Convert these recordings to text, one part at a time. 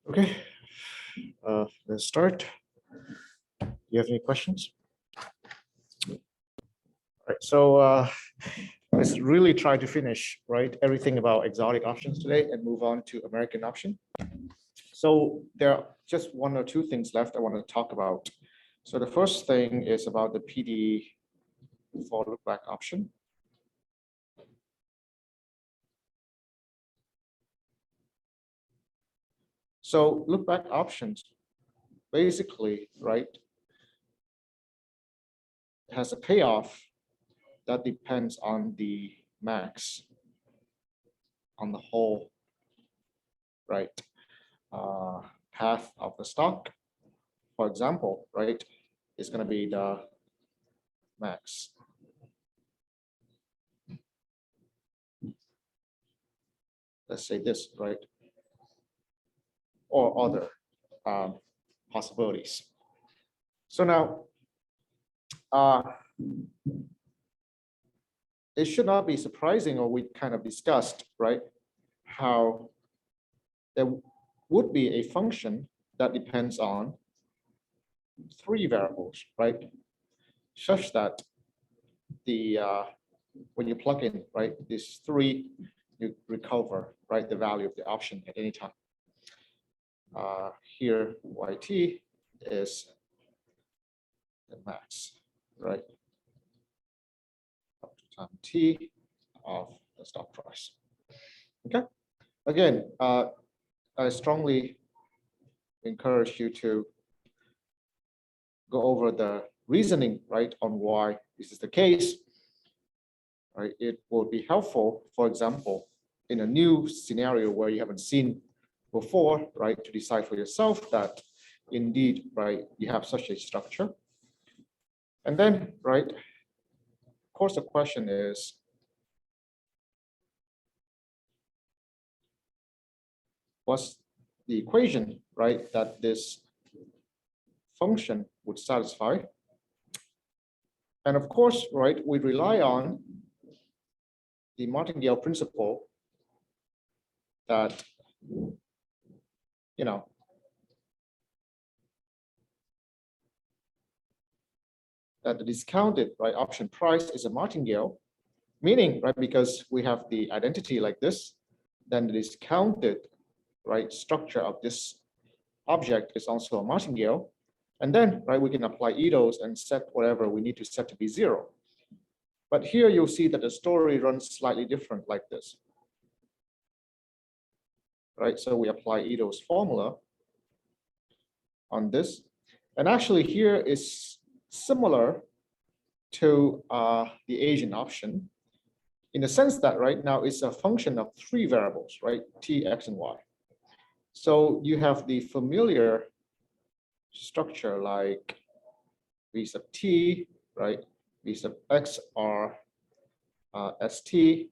Okay, let's start. Do you have any questions? All right, so let's really try to finish everything about exotic options today and move on to American option. So there are just one or two things left I want to talk about. So the first thing is about the PD for lookback option. So lookback options basically, has a payoff that depends on the max on the whole, path of the stock. For example, is going to be the max. Let's say this, or other possibilities. So now, it should not be surprising, or we kind of discussed, how there would be a function that depends on three variables, such that the when you plug in these three, you recover the value of the option at any time. Here YT is the max, up to time T of the stock price. Okay, again, I strongly encourage you to go over the reasoning on why this is the case. It will be helpful, for example, in a new scenario where you haven't seen before, to decide for yourself that indeed, you have such a structure. And then, of course, the question is, what's the equation, that this function would satisfy? And of course, we rely on the martingale principle that, that the discounted option price is a martingale, meaning because we have the identity like this, then the discounted structure of this object is also a martingale, and then we can apply EDOs and set whatever we need to set to be 0. But here you'll see that the story runs slightly different like this. So we apply EDO's formula on this. And actually here is similar to the Asian option in the sense that now it's a function of three variables, T, X, and Y. So you have the familiar structure like V sub T, V sub X are ST,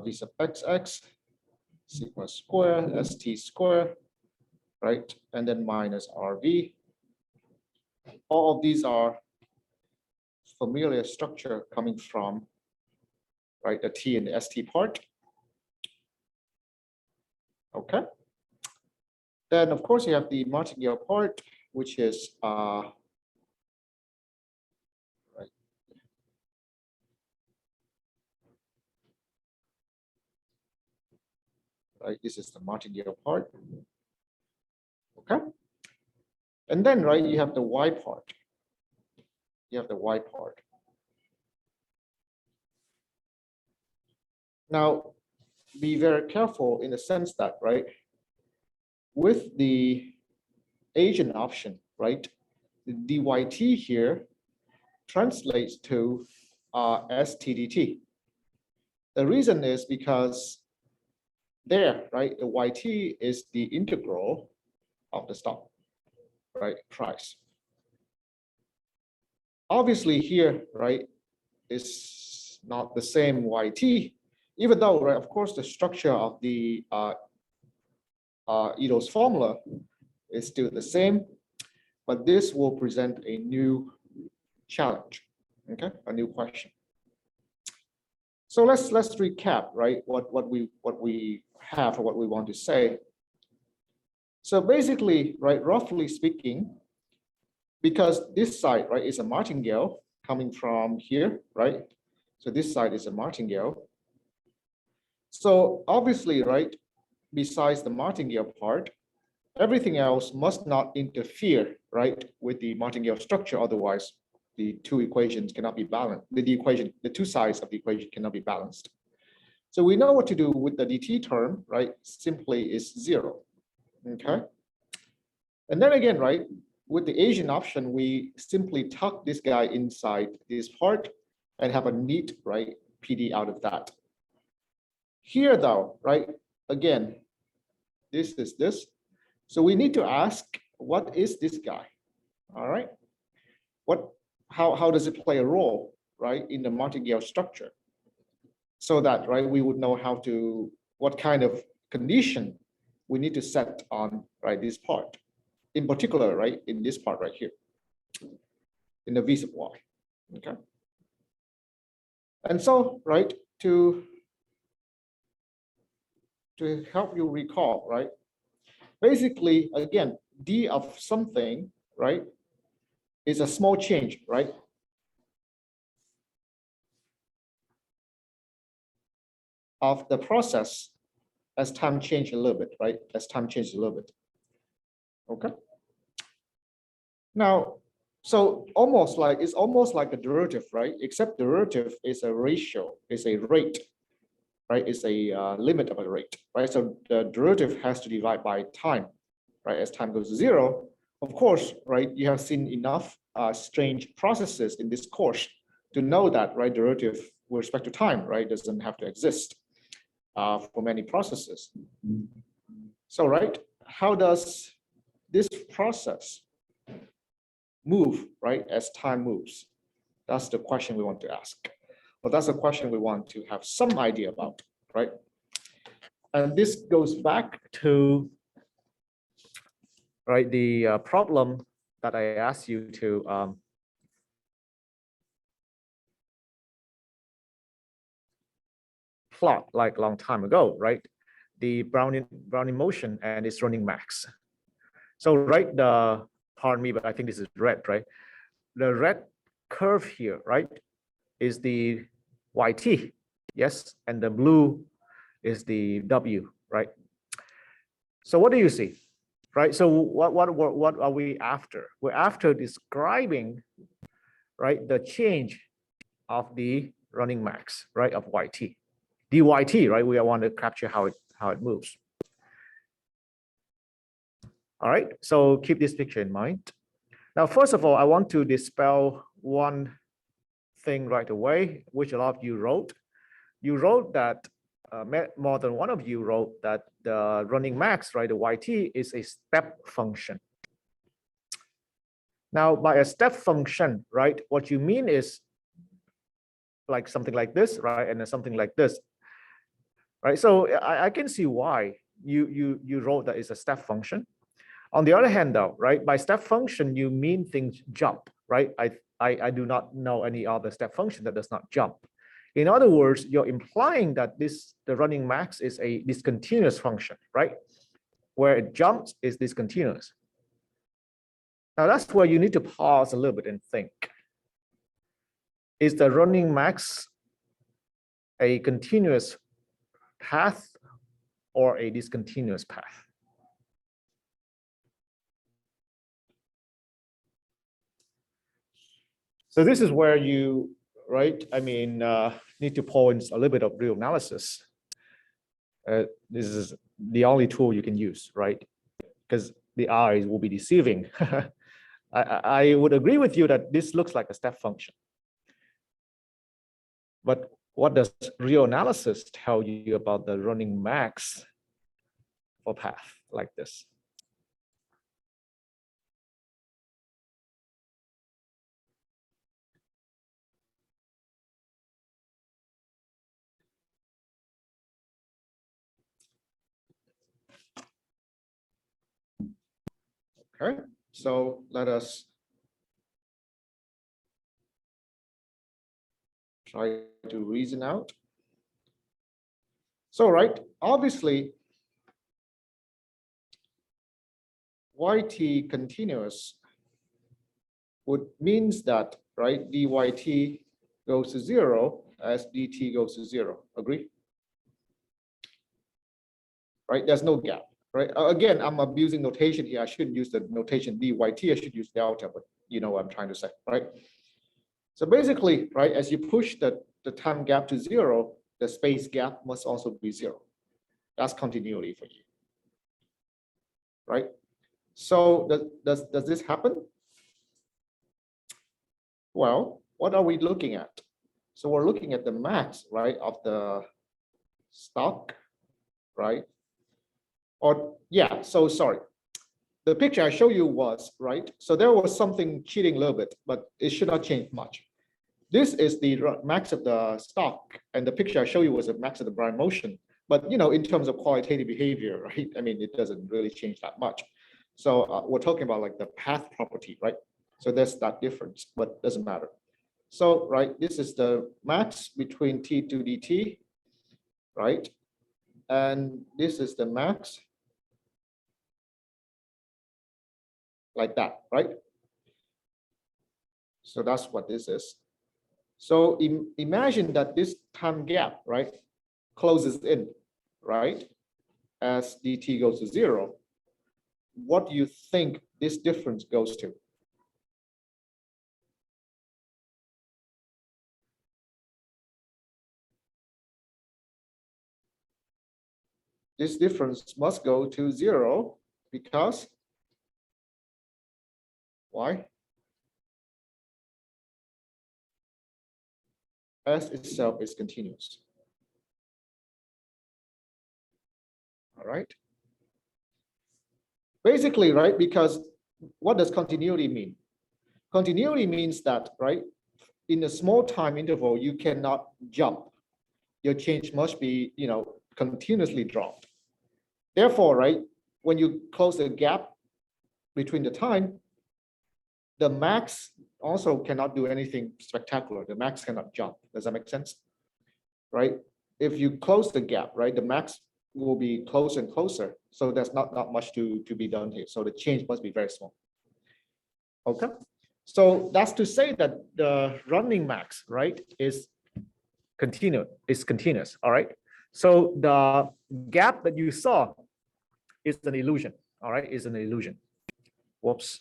V sub XX, sigma square, ST square, and then minus RV. All of these are familiar structure coming from the T and the ST part. Okay. Then of course you have the martingale part, which is this is the martingale part. Okay. And then you have the Y part. You have the Y part. Now, be very careful in the sense that, with the Asian option, the DYT here translates to STDT. The reason is because there, the YT is the integral of the stock, price. Obviously here, is not the same YT, even though, of course, the structure of the EDO's formula is still the same, but this will present a new challenge, a new question. So let's recap, what we have or what we want to say So basically, right, roughly speaking, because this side, right, is a martingale coming from here, right? So this side is a martingale. So obviously, right, besides the martingale part, everything else must not interfere, right, with the martingale structure. Otherwise, the two equations cannot be balanced. The two sides of the equation cannot be balanced. So we know what to do with the dt term, right? Simply is 0. Okay. And then again, right, with the Asian option, we simply tuck this guy inside this part and have a neat, right, PD out of that. Here though, right, again, this is this. So we need to ask, what is this guy? All right. How does it play a role, right, in the martingale structure? So that, right, we would know what kind of condition we need to set on, right, this part. In particular, right, in this part right here, in the v sub y, okay? And so, right, to help you recall, right, basically, again, d of something, right, is a small change, right? Of the process as time changes a little bit, right? As time changes a little bit, okay? Now, so it's almost like a derivative, right? Except derivative is a ratio, is a rate, right? It's a limit of a rate, right? So the derivative has to divide by time, right? As time goes to 0, of course, right? You have seen enough strange processes in this course to know that, right? Derivative with respect to time, right? Doesn't have to exist for many processes. So, right? How does this process move, right, as time moves? That's the question we want to ask. Well, that's a question we want to have some idea about, right? And this goes back to, right, the problem that I asked you to plot like a long time ago, right? The Brownian motion and its running max. So, right, pardon me, but I think this is red, right? The red curve here, right, is the YT, yes, and the blue is the W, right? So what do you see, right? So what are we after? We're after describing, right, the change of the running max, right, of YT, dyt, right? We want to capture how it moves. All right, so keep this picture in mind. Now, first of all, I want to dispel one thing right away, which a lot of you wrote. You wrote that, more than one of you wrote that the running max, right, the YT is a step function. Now, by a step function, right, what you mean is like something like this, right, and then something like this, right? So I can see why you wrote that it's a step function. On the other hand, though, right, by step function, you mean things jump, right? I do not know any other step function that does not jump. In other words, you're implying that the running max is a discontinuous function, right? Where it jumps is discontinuous. Now that's where you need to pause a little bit and think. Is the running max a continuous path or a discontinuous path? So this is where you, right, I mean, need to pour in a little bit of real analysis. This is the only tool you can use, right? Because the eyes will be deceiving. I would agree with you that this looks like a step function. But what does real analysis tell you about the running max for path like this? Okay, so let us try to reason out. So, right, obviously, yt continuous would means that, right, dyt goes to 0 as dt goes to 0. Agree? Right? There's no gap. Right? Again, I'm abusing notation here. I shouldn't use the notation dyt. I should use delta, but you know what I'm trying to say, right? So basically, right, as you push the time gap to 0, the space gap must also be 0. That's continuity for you, right? So does this happen? Well, what are we looking at? So we're looking at the max, right, of the stock, right? Or yeah, so sorry. The picture I showed you was, right, so there was something cheating a little bit, but it should not change much. This is the max of the stock, and the picture I showed you was a max of the Brownian motion. But you know, in terms of qualitative behavior, right? I mean, it doesn't really change that much. So we're talking about like the path property, right? So there's that difference, but doesn't matter. So right, this is the max between t to dt, right? And this is the max like that, right? So that's what this is. So imagine that this time gap, right, closes in, right, as dt goes to 0. What do you think this difference goes to? This difference must go to 0 because why? S itself is continuous. All right. Basically, right, because what does continuity mean? Continuity means that, right, in a small time interval, you cannot jump. Your change must be, you know, continuously dropped. Therefore, right, when you close the gap between the time, the max also cannot do anything spectacular. The max cannot jump. Does that make sense? Right? If you close the gap, right, the max will be closer and closer. So there's not much to be done here. So the change must be very small. Okay. So that's to say that the running max, right, is continuous. All right. So the gap that you saw is an illusion. All right, is an illusion. Whoops.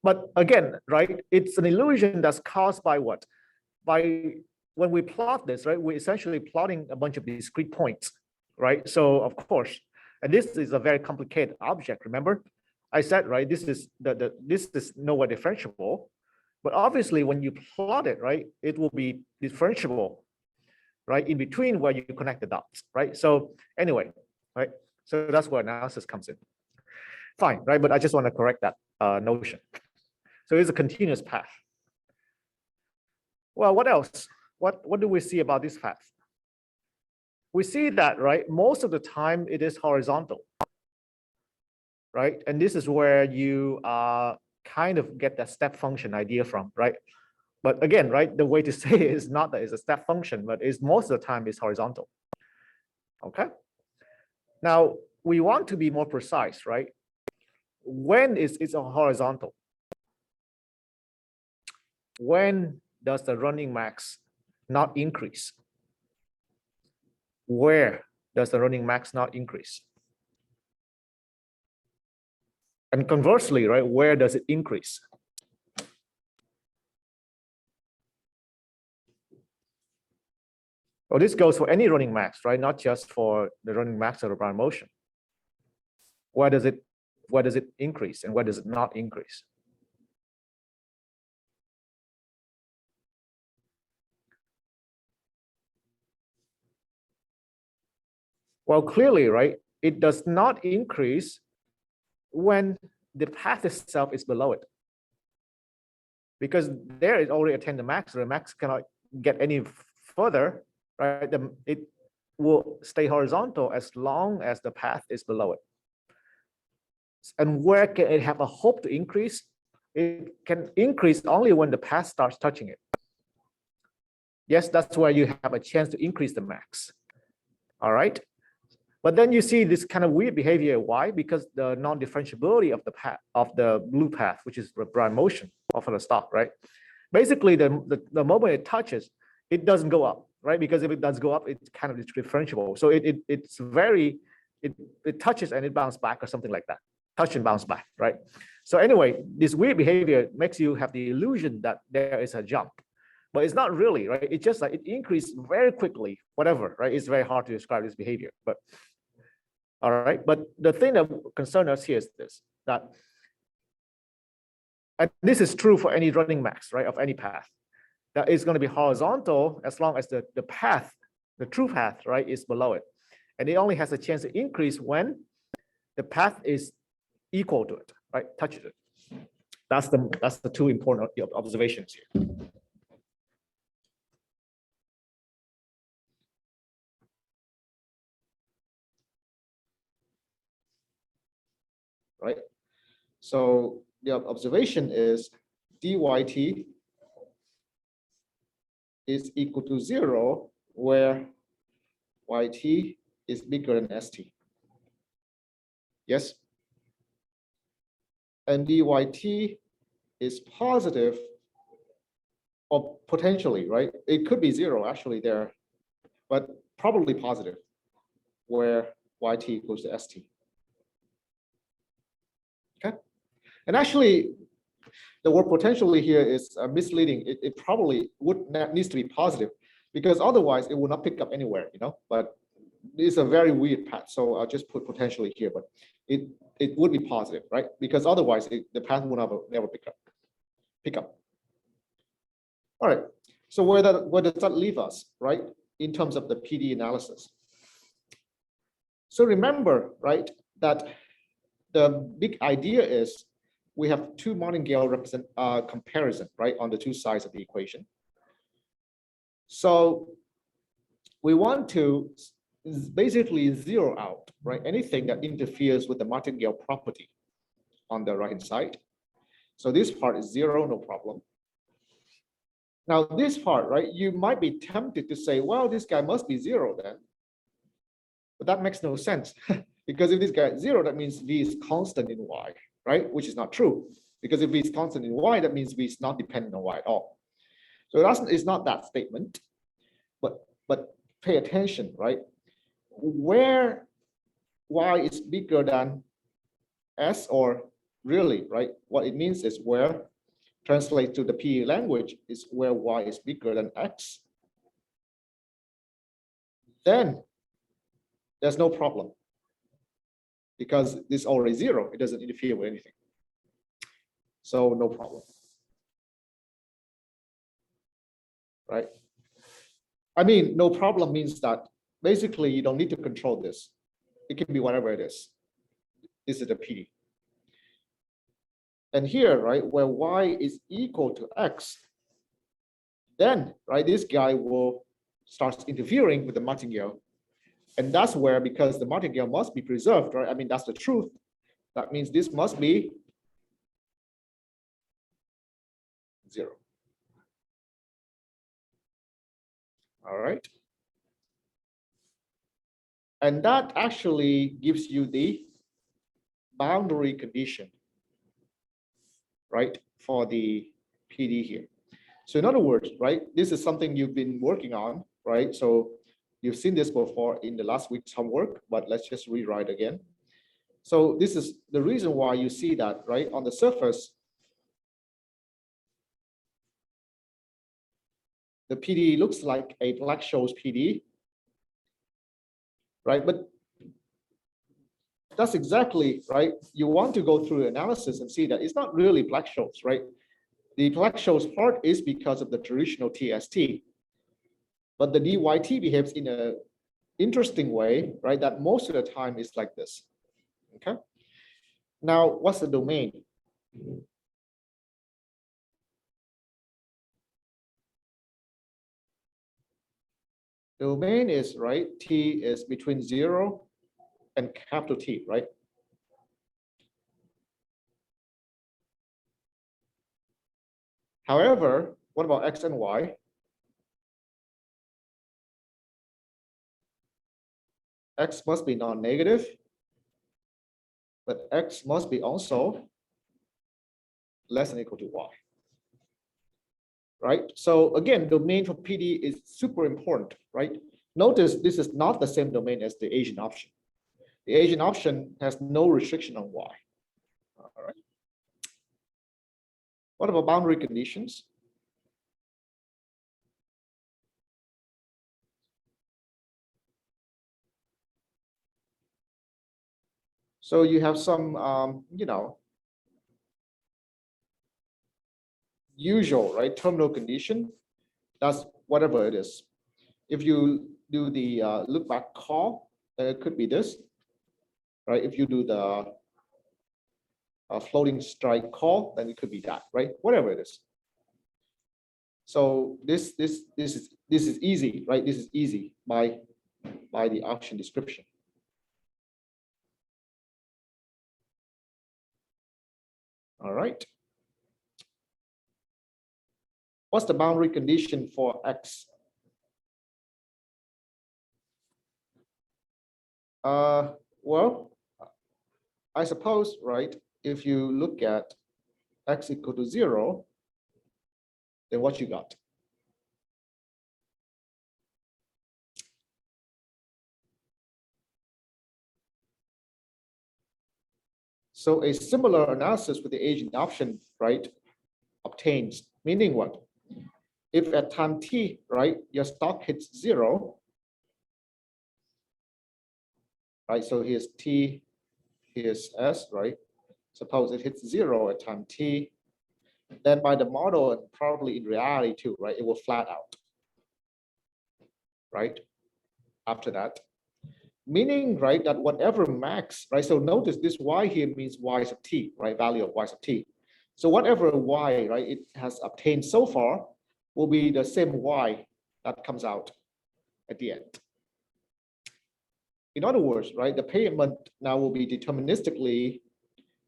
But again, right, it's an illusion that's caused by what? By when we plot this, right, we're essentially plotting a bunch of discrete points, right? So of course, and this is a very complicated object. Remember, I said, right, this is this is nowhere differentiable, but obviously when you plot it, right, it will be differentiable, right, in between where you connect the dots, right? So anyway, right, so that's where analysis comes in. Fine, right, but I just want to correct that notion. So it's a continuous path. Well, what else? What do we see about this path? We see that, right, most of the time it is horizontal, right? And this is where you kind of get that step function idea from, right? But again, right, the way to say it is not that it's a step function, but it's most of the time it's horizontal. Okay. Now we want to be more precise, right? When is it's a horizontal? When does the running max not increase? Where does the running max not increase? And conversely, right, where does it increase? Well, this goes for any running max, right? Not just for the running max of the Brownian motion. Where does it increase and where does it not increase? Well, clearly, right, it does not increase when the path itself is below it. Because there it already attained the max, so the max cannot get any further, right? It will stay horizontal as long as the path is below it. And where can it have a hope to increase? It can increase only when the path starts touching it. Yes, that's where you have a chance to increase the max. All right. But then you see this kind of weird behavior. Why? Because the non-differentiability of the path of the blue path, which is the prime motion of the stock, right? Basically, the moment it touches, it doesn't go up, right? Because if it does go up, it's kind of differentiable. So it's very, it touches and it bounces back or something like that. Touch and bounce back, right? So anyway, this weird behavior makes you have the illusion that there is a jump, but it's not really, right? It's just like it increased very quickly, whatever, right? It's very hard to describe this behavior, but all right. But the thing that concerns us here is this, that, and this is true for any running max, right, of any path, that is going to be horizontal as long as the path, the true path, right, is below it. And it only has a chance to increase when the path is equal to it, right, touches it. That's the two important observations here. Right. So the observation is dyt is equal to 0 where yt is bigger than st. Yes. And dyt is positive, or potentially, right? It could be 0 actually there, but probably positive where yt equals to st. Okay. And actually, the word potentially here is misleading. It probably needs to be positive, because otherwise it will not pick up anywhere, you know. But it's a very weird path, so I'll just put potentially here. But it would be positive, right? Because otherwise the path will never pick up. All right. So where does that leave us, right, in terms of the PD analysis? So remember, right, that the big idea is we have two martingale comparison, right, on the two sides of the equation. So we want to basically zero out, right, anything that interferes with the martingale property on the right hand side. So this part is 0, no problem. Now this part, right, you might be tempted to say, well, this guy must be 0 then. But that makes no sense, because if this guy is 0, that means v is constant in y, right? Which is not true, because if v is constant in y, that means v is not dependent on y at all. So it's not that statement, but pay attention, right? Where y is bigger than s, or really, right, what it means is where, translate to the PE language, is where y is bigger than x, then there's no problem, because this is already 0. It doesn't interfere with anything. So no problem. Right? I mean, no problem means that basically you don't need to control this. It can be whatever it is. This is the PD. And here, right, where y is equal to x, then, right, this guy will start interfering with the martingale. And that's where, because the martingale must be preserved, right? I mean, that's the truth. That means this must be 0. All right. And that actually gives you the boundary condition, right, for the PD here. So in other words, right, this is something you've been working on, right? So you've seen this before in the last week's homework, but let's just rewrite again. So this is the reason why you see that, right, on the surface, the PD looks like a Black-Scholes PD, right? But that's exactly right. You want to go through analysis and see that it's not really Black-Scholes, right? The Black-Scholes part is because of the traditional TST, but the DYT behaves in an interesting way, right? That most of the time is like this. Okay. Now, what's the domain? The domain is, right, T is between 0 and capital T, right? However, what about X and Y? X must be non-negative, but X must be also less than or equal to Y. Right? So again, domain for PD is super important, right? Notice this is not the same domain as the Asian option. The Asian option has no restriction on Y. All right. What about boundary conditions? So you have some, usual, right, terminal condition. That's whatever it is. If you do the look back call, then it could be this, right? If you do the floating strike call, then it could be that, right? Whatever it is. So this is easy, right? This is easy by the option description. All right. What's the boundary condition for X? Well, I suppose, right, if you look at X equal to 0, then what you got? So a similar analysis with the Asian option, right, obtains, meaning what? If at time t, right, your stock hits 0, right, so here's t, here's s, right? Suppose it hits 0 at time t, then by the model and probably in reality too, right, it will flat out, right, after that. Meaning, right, that whatever max, right, so notice this y here means y sub t, right, value of y sub t. So whatever y, right, it has obtained so far will be the same y that comes out at the end. In other words, right, the payment now will be deterministically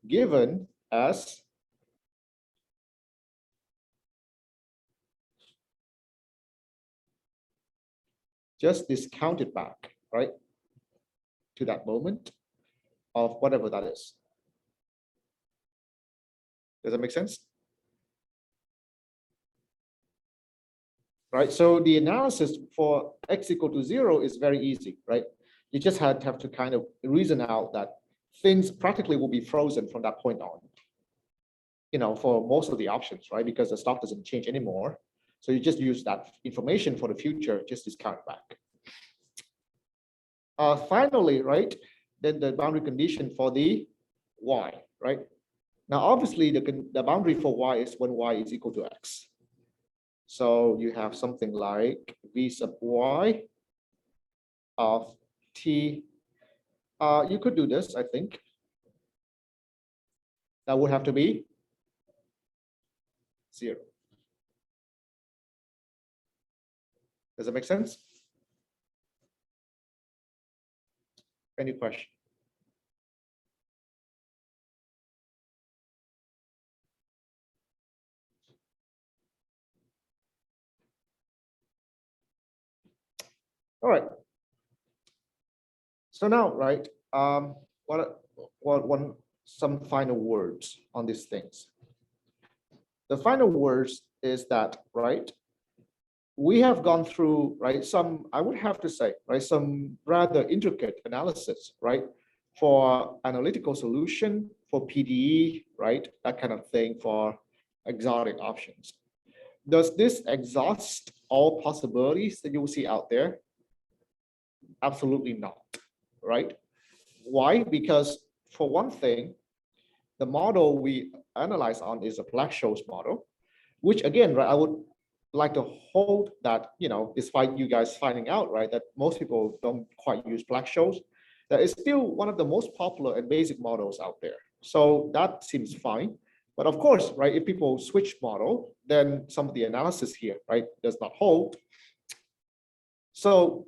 given as just discounted back, right, to that moment of whatever that is. Does that make sense? Right, so the analysis for X equal to 0 is very easy, right? You just have to kind of reason out that things practically will be frozen from that point on, for most of the options, right? Because the stock doesn't change anymore. So you just use that information for the future, just discount back. Finally, right, then the boundary condition for the Y, right? Now, obviously, the boundary for Y is when Y is equal to X. So you have something like V sub Y of T. You could do this, I think. That would have to be 0. Does that make sense? Any question? All right. So now, right, some final words on these things. The final words is that, right, we have gone through, right, some, I would have to say, right, some rather intricate analysis, right, for analytical solution, for PDE, right, that kind of thing, for exotic options. Does this exhaust all possibilities that you will see out there? Absolutely not, right? Why? Because for one thing, the model we analyze on is a Black-Scholes model, which again, right, I would like to hold that, despite you guys finding out, right, that most people don't quite use Black-Scholes, that is still one of the most popular and basic models out there. So that seems fine. But of course, right, if people switch model, then some of the analysis here, right, does not hold. So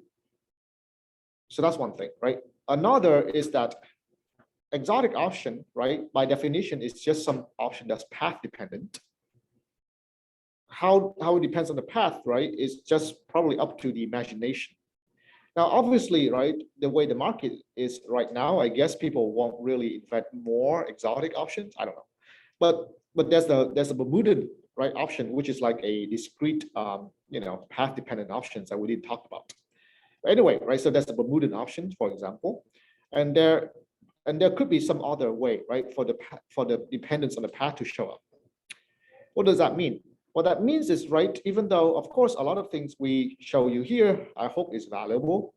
that's one thing, right? Another is that exotic option, right, by definition, is just some option that's path dependent. How it depends on the path, right, is just probably up to the imagination. Now, obviously, right, the way the market is right now, I guess people won't really invest more exotic options. I don't know, but there's a Bermudan, right, option, which is like a discrete path dependent options that we didn't talk about. Anyway, right, so that's the Bermudan option, for example, and there could be some other way, right, for the dependence on the path to show up. What does that mean? What that means is, right, even though, of course, a lot of things we show you here, I hope is valuable,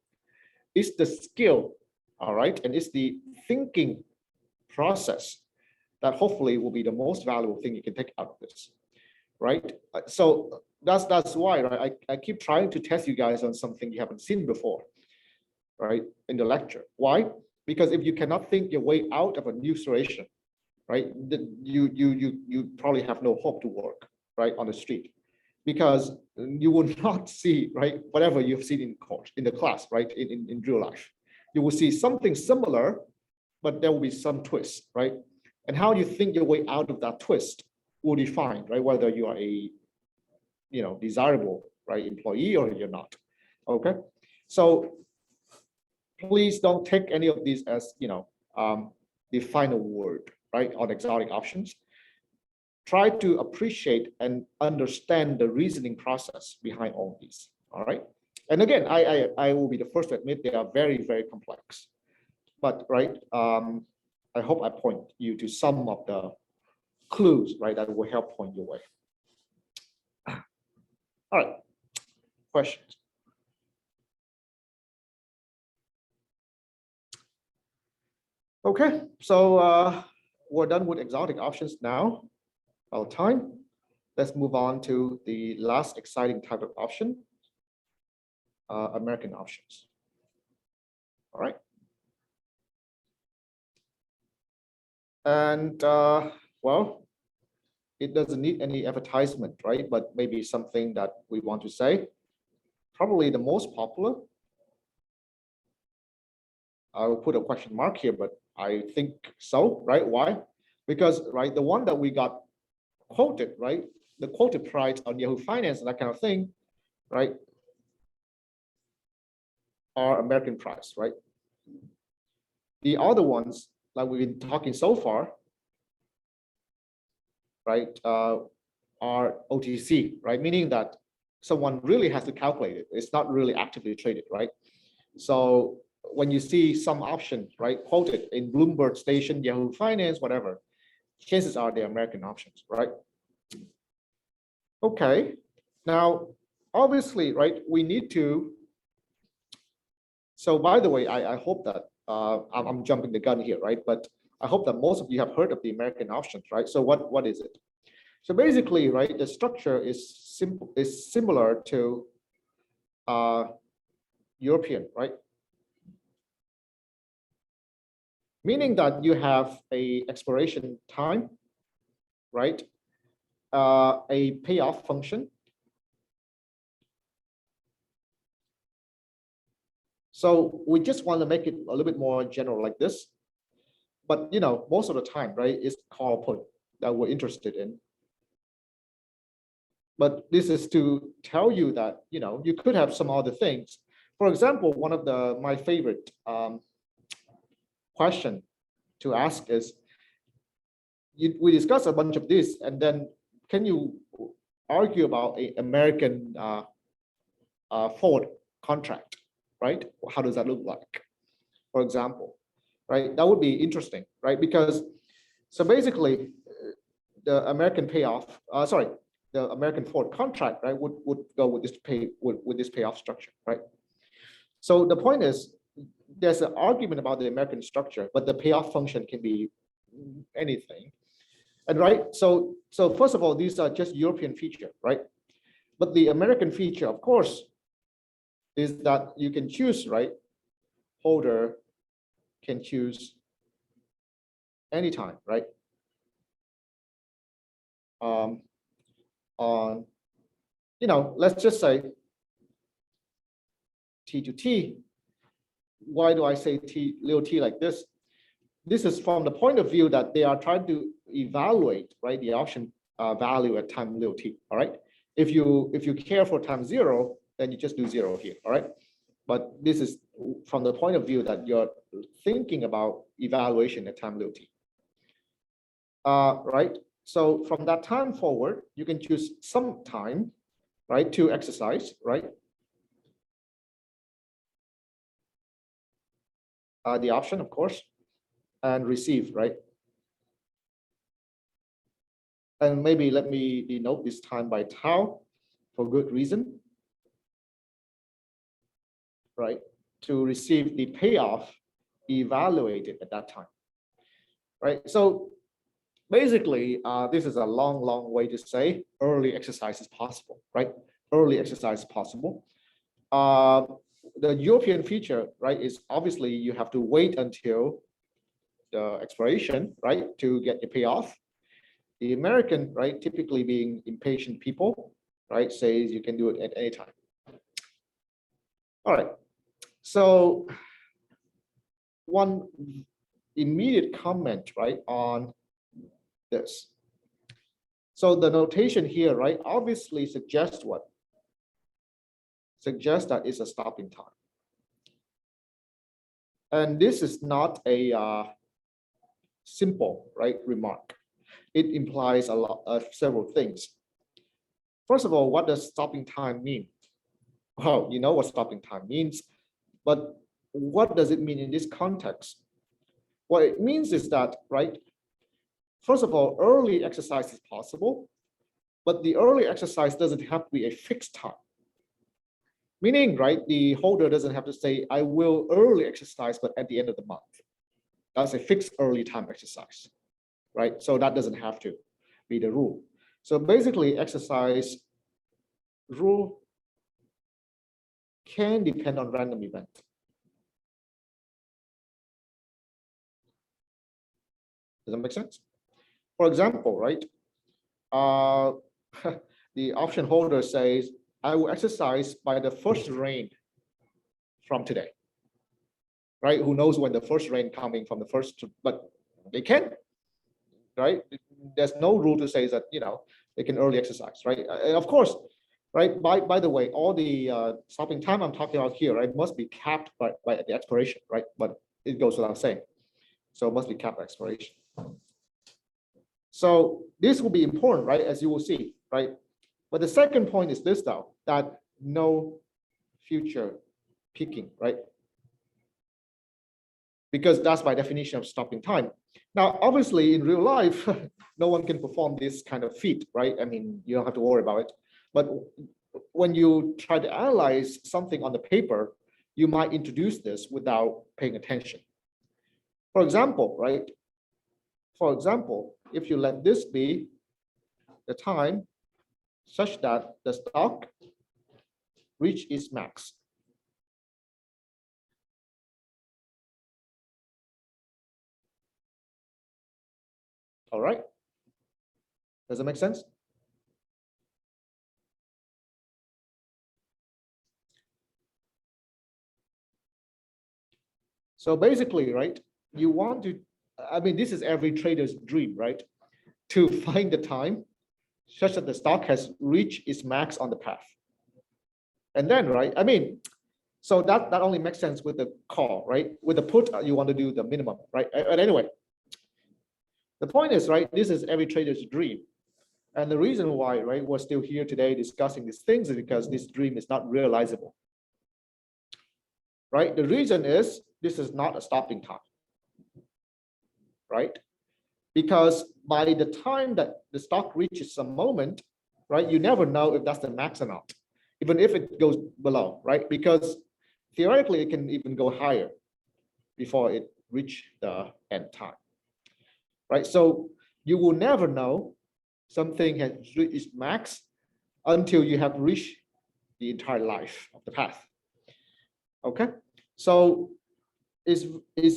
it's the skill, all right, and it's the thinking process that hopefully will be the most valuable thing you can take out of this, right? So that's why, right, I keep trying to test you guys on something you haven't seen before, right, in the lecture. Why? Because if you cannot think your way out of a new situation, right, you probably have no hope to work, right, on the street, because you will not see, right, whatever you've seen in course, in the class, right, in real life. You will see something similar, but there will be some twist, right? And how you think your way out of that twist will define, right, whether you are a desirable, right, employee or you're not. Okay, so please don't take any of these as the final word, right, on exotic options. Try to appreciate and understand the reasoning process behind all these. All right, and again, I will be the first to admit they are very, very complex, but right, I hope I point you to some of the clues, right, that will help point your way. All right, questions? Okay, so we're done with exotic options now. Our time. Let's move on to the last exciting type of option, American options. All right. And well, it doesn't need any advertisement, right? But maybe something that we want to say. Probably the most popular. I will put a question mark here, but I think so, right? Why? Because, right, the one that we got quoted, right, the quoted price on Yahoo Finance and that kind of thing, right, are American price, right? The other ones, like we've been talking so far, right, are OTC, right? Meaning that someone really has to calculate it. It's not really actively traded, right? So when you see some option, right, quoted in Bloomberg Station, Yahoo Finance, whatever, chances are they're American options, right? Okay, now obviously, right, we need to. So by the way, I hope that I'm jumping the gun here, right? But I hope that most of you have heard of the American options, right? So what is it? So basically, right, the structure is similar to European, right? Meaning that you have a expiration time, right? A payoff function. So we just want to make it a little bit more general like this. But most of the time, right, it's call put that we're interested in. But this is to tell you that you could have some other things. For example, one of my favorite question to ask is, we discuss a bunch of this, and then can you argue about an American forward contract, right? How does that look like, for example, right? That would be interesting, right? Because so basically, the American payoff, the American forward contract, right, would go with this payoff structure, right? So the point is, there's an argument about the American structure, but the payoff function can be anything. And right, so first of all, these are just European feature, right? But the American feature, of course, is that you can choose, right? Holder can choose anytime, right? On, let's just say T to T. Why do I say little t like this? This is from the point of view that they are trying to evaluate, right, the option value at time little t. All right. If you care for time 0, then you just do 0 here. All right. but this is from the point of view that you're thinking about evaluation at time t. Right? So from that time forward, you can choose some time, right, to exercise, right? The option, of course, and receive, right? And maybe let me denote this time by tau for good reason, right? To receive the payoff evaluated at that time, right? So basically, this is a long way to say early exercise is possible, right? Early exercise is possible. The European feature, right, is obviously you have to wait until the expiration, right, to get the payoff. The American, right, typically being impatient people, right, says you can do it at any time. All right. So one immediate comment, right, on this. So the notation here, right, obviously suggests what? Suggests that it's a stopping time. And this is not a simple, right, remark. It implies a lot of several things. First of all, what does stopping time mean? Well, you know what stopping time means, but what does it mean in this context? What it means is that, right, first of all, early exercise is possible, but the early exercise doesn't have to be a fixed time. Meaning, right, the holder doesn't have to say, I will early exercise, but at the end of the month. That's a fixed early time exercise, right? So that doesn't have to be the rule. So basically, exercise rule can depend on random event. Does that make sense? For example, right, the option holder says, I will exercise by the first rain from today, right? Who knows when the first rain coming from the first, but they can, right? There's no rule to say that, you know, they can early exercise, right? And of course, right, by the way, all the stopping time I'm talking about here, right, must be capped by the expiration, right? But it goes without saying. So it must be capped by expiration. So this will be important, right, as you will see, right? But the second point is this, though, that no future peaking, right? Because that's by definition of stopping time. Now, obviously, in real life, no one can perform this kind of feat, right? I mean, you don't have to worry about it. But when you try to analyze something on the paper, you might introduce this without paying attention. For example, right? For example, if you let this be the time such that the stock reach its max. All right. Does that make sense? So basically, right, you want to, I mean, this is every trader's dream, right? To find the time such that the stock has reached its max on the path. And then, right, I mean, so that only makes sense with the call, right? With the put, you want to do the minimum, right? But anyway, the point is, right, this is every trader's dream. And the reason why, right, we're still here today discussing these things is because this dream is not realizable, right? The reason is this is not a stopping time, right? Because by the time that the stock reaches some moment, right, you never know if that's the max or not, even if it goes below, right? Because theoretically, it can even go higher before it reach the end time, right? So you will never know something has reached its max until you have reached the entire life of the path. Okay, so it's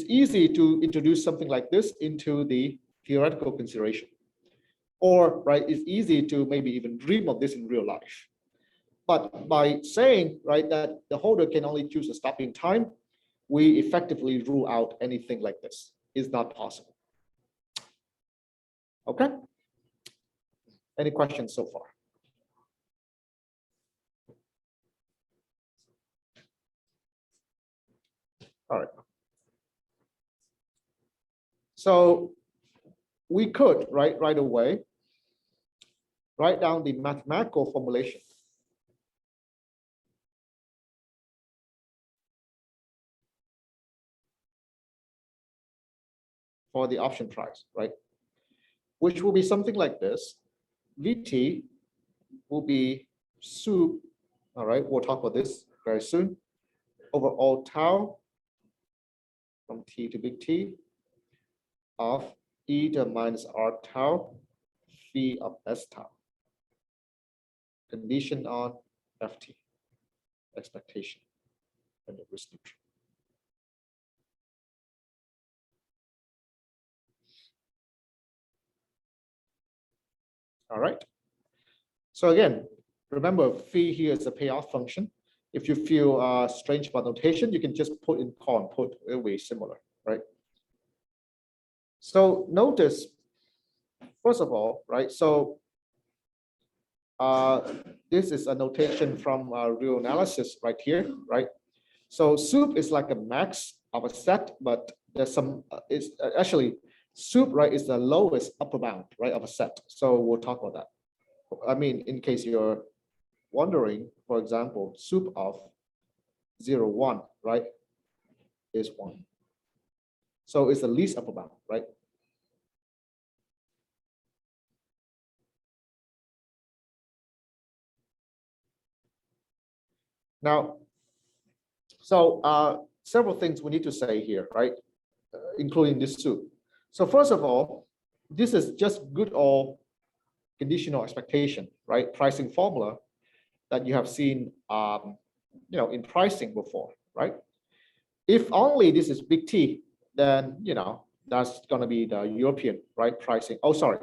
easy to introduce something like this into the theoretical consideration, or right, it's easy to maybe even dream of this in real life. But by saying, right, that the holder can only choose a stopping time, we effectively rule out anything like this. It's not possible. Okay. Any questions so far? All right. So we could right away write down the mathematical formulation for the option price, right? Which will be something like this. VT will be soup, all right? We'll talk about this very soon. Over all tau from T to big T of e to the minus R tau phi of S tau. Condition on FT, expectation, and the risk neutral. All right. So again, remember phi here is a payoff function. If you feel strange about notation, you can just put in call and put. It'll be similar, right? So notice, first of all, right? So this is a notation from real analysis right here, right? So soup is like a max of a set, but there's some, it's actually soup, right, is the lowest upper bound, right, of a set. So we'll talk about that. I mean, in case you're wondering, for example, soup of 0, 1, right, is 1. So it's the least upper bound, right? Now, so several things we need to say here, right, including this soup. So first of all, this is just good old conditional expectation, right? Pricing formula that you have seen, in pricing before, right? If only this is big T, then, that's going to be the European, right? Pricing. Oh, sorry.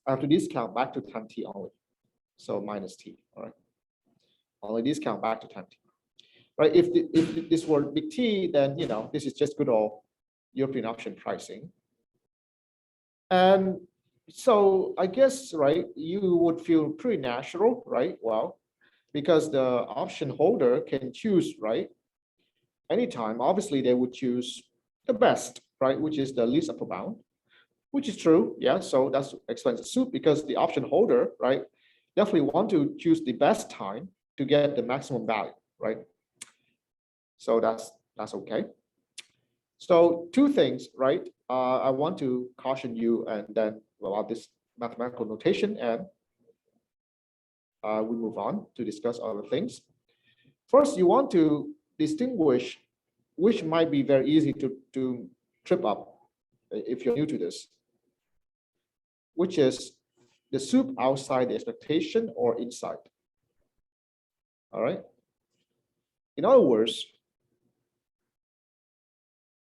I have to discount back to time T only. So minus T, all right? Only discount back to time T, right? If this were big T, then, this is just good old European option pricing. And so I guess, right, you would feel pretty natural, right? Well, because the option holder can choose, right? Anytime, obviously they would choose the best, right? Which is the least upper bound, which is true. Yeah, so that's explains the soup because the option holder, right, definitely want to choose the best time to get the maximum value, right? So that's okay. So two things, right? I want to caution you and then about this mathematical notation, and we move on to discuss other things. First, you want to distinguish, which might be very easy to trip up if you're new to this, which is the soup outside the expectation or inside. All right. In other words,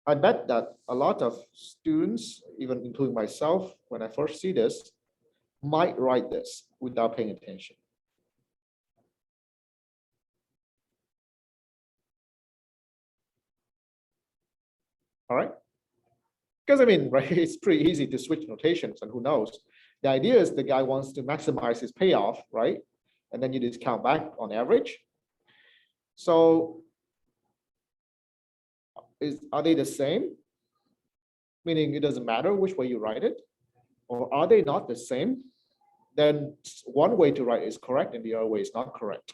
I bet that a lot of students, even including myself, when I first see this, might write this without paying attention. All right. Because I mean, right, it's pretty easy to switch notations, and who knows? The idea is the guy wants to maximize his payoff, right? And then you discount back on average. So are they the same? Meaning it doesn't matter which way you write it, or are they not the same? Then one way to write is correct and the other way is not correct.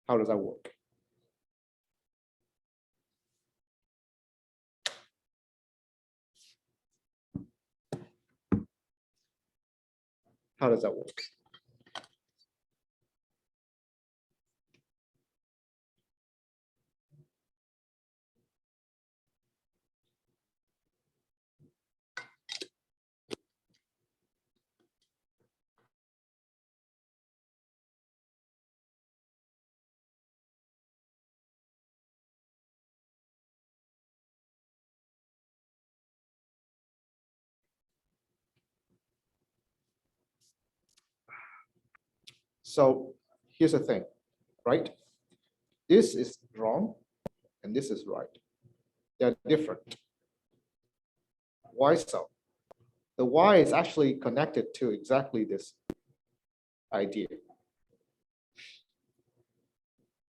How does that work? How does that work? So here's the thing, right? This is wrong and this is right. They're different. Why so? The Y is actually connected to exactly this idea.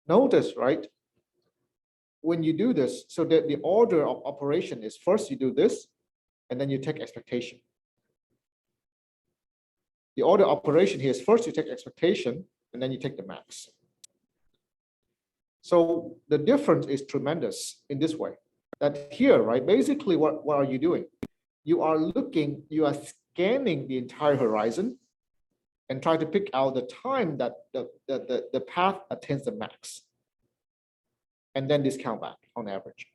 Notice, right? when you do this, so that the order of operation is first you do this, and then you take expectation. The order operation here is first you take expectation, and then you take the max. So the difference is tremendous in this way. That here, right, basically what are you doing? You are scanning the entire horizon and try to pick out the time that the path attains the max, and then discount back on average.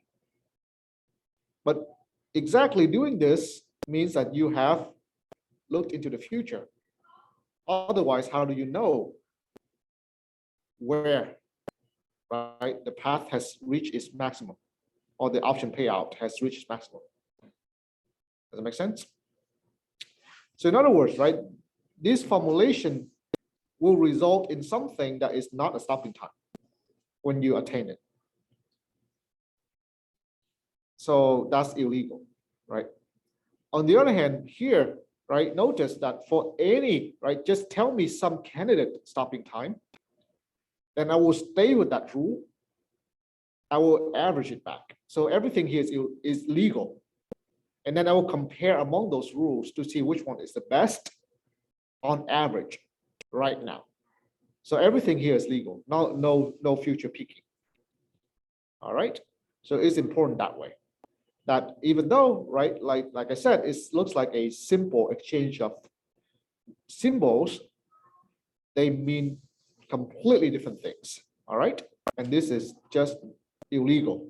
But exactly doing this means that you have looked into the future. Otherwise, how do you know where, right, the path has reached its maximum, or the option payout has reached its maximum? Does that make sense? So in other words, right, this formulation will result in something that is not a stopping time when you attain it. So that's illegal, right? On the other hand, here, right, notice that for any, right, just tell me some candidate stopping time, then I will stay with that rule. I will average it back. So everything here is legal. And then I will compare among those rules to see which one is the best on average right now. So everything here is legal, no future peaking. All right. So it's important that way. That even though, right, like I said, it looks like a simple exchange of symbols, they mean completely different things. All right. And this is just illegal,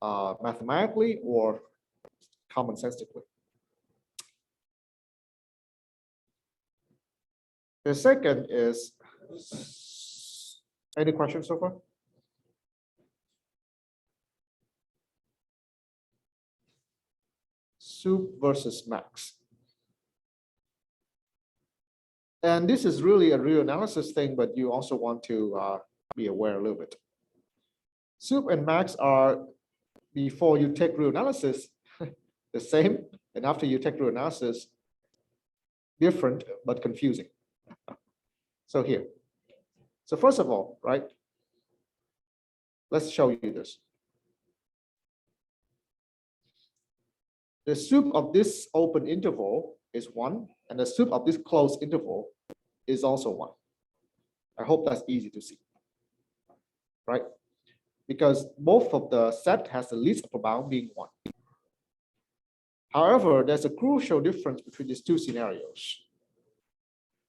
mathematically or commonsensically. The second is, any questions so far? Soup versus max. And this is really a real analysis thing, but you also want to be aware a little bit. Soup and max are, before you take real analysis, the same, and after you take real analysis, different but confusing. So here. So first of all, right, let's show you this. The soup of this open interval is 1, and the soup of this closed interval is also 1. I hope that's easy to see, right? Because both of the set has the least upper bound being 1. However, there's a crucial difference between these two scenarios.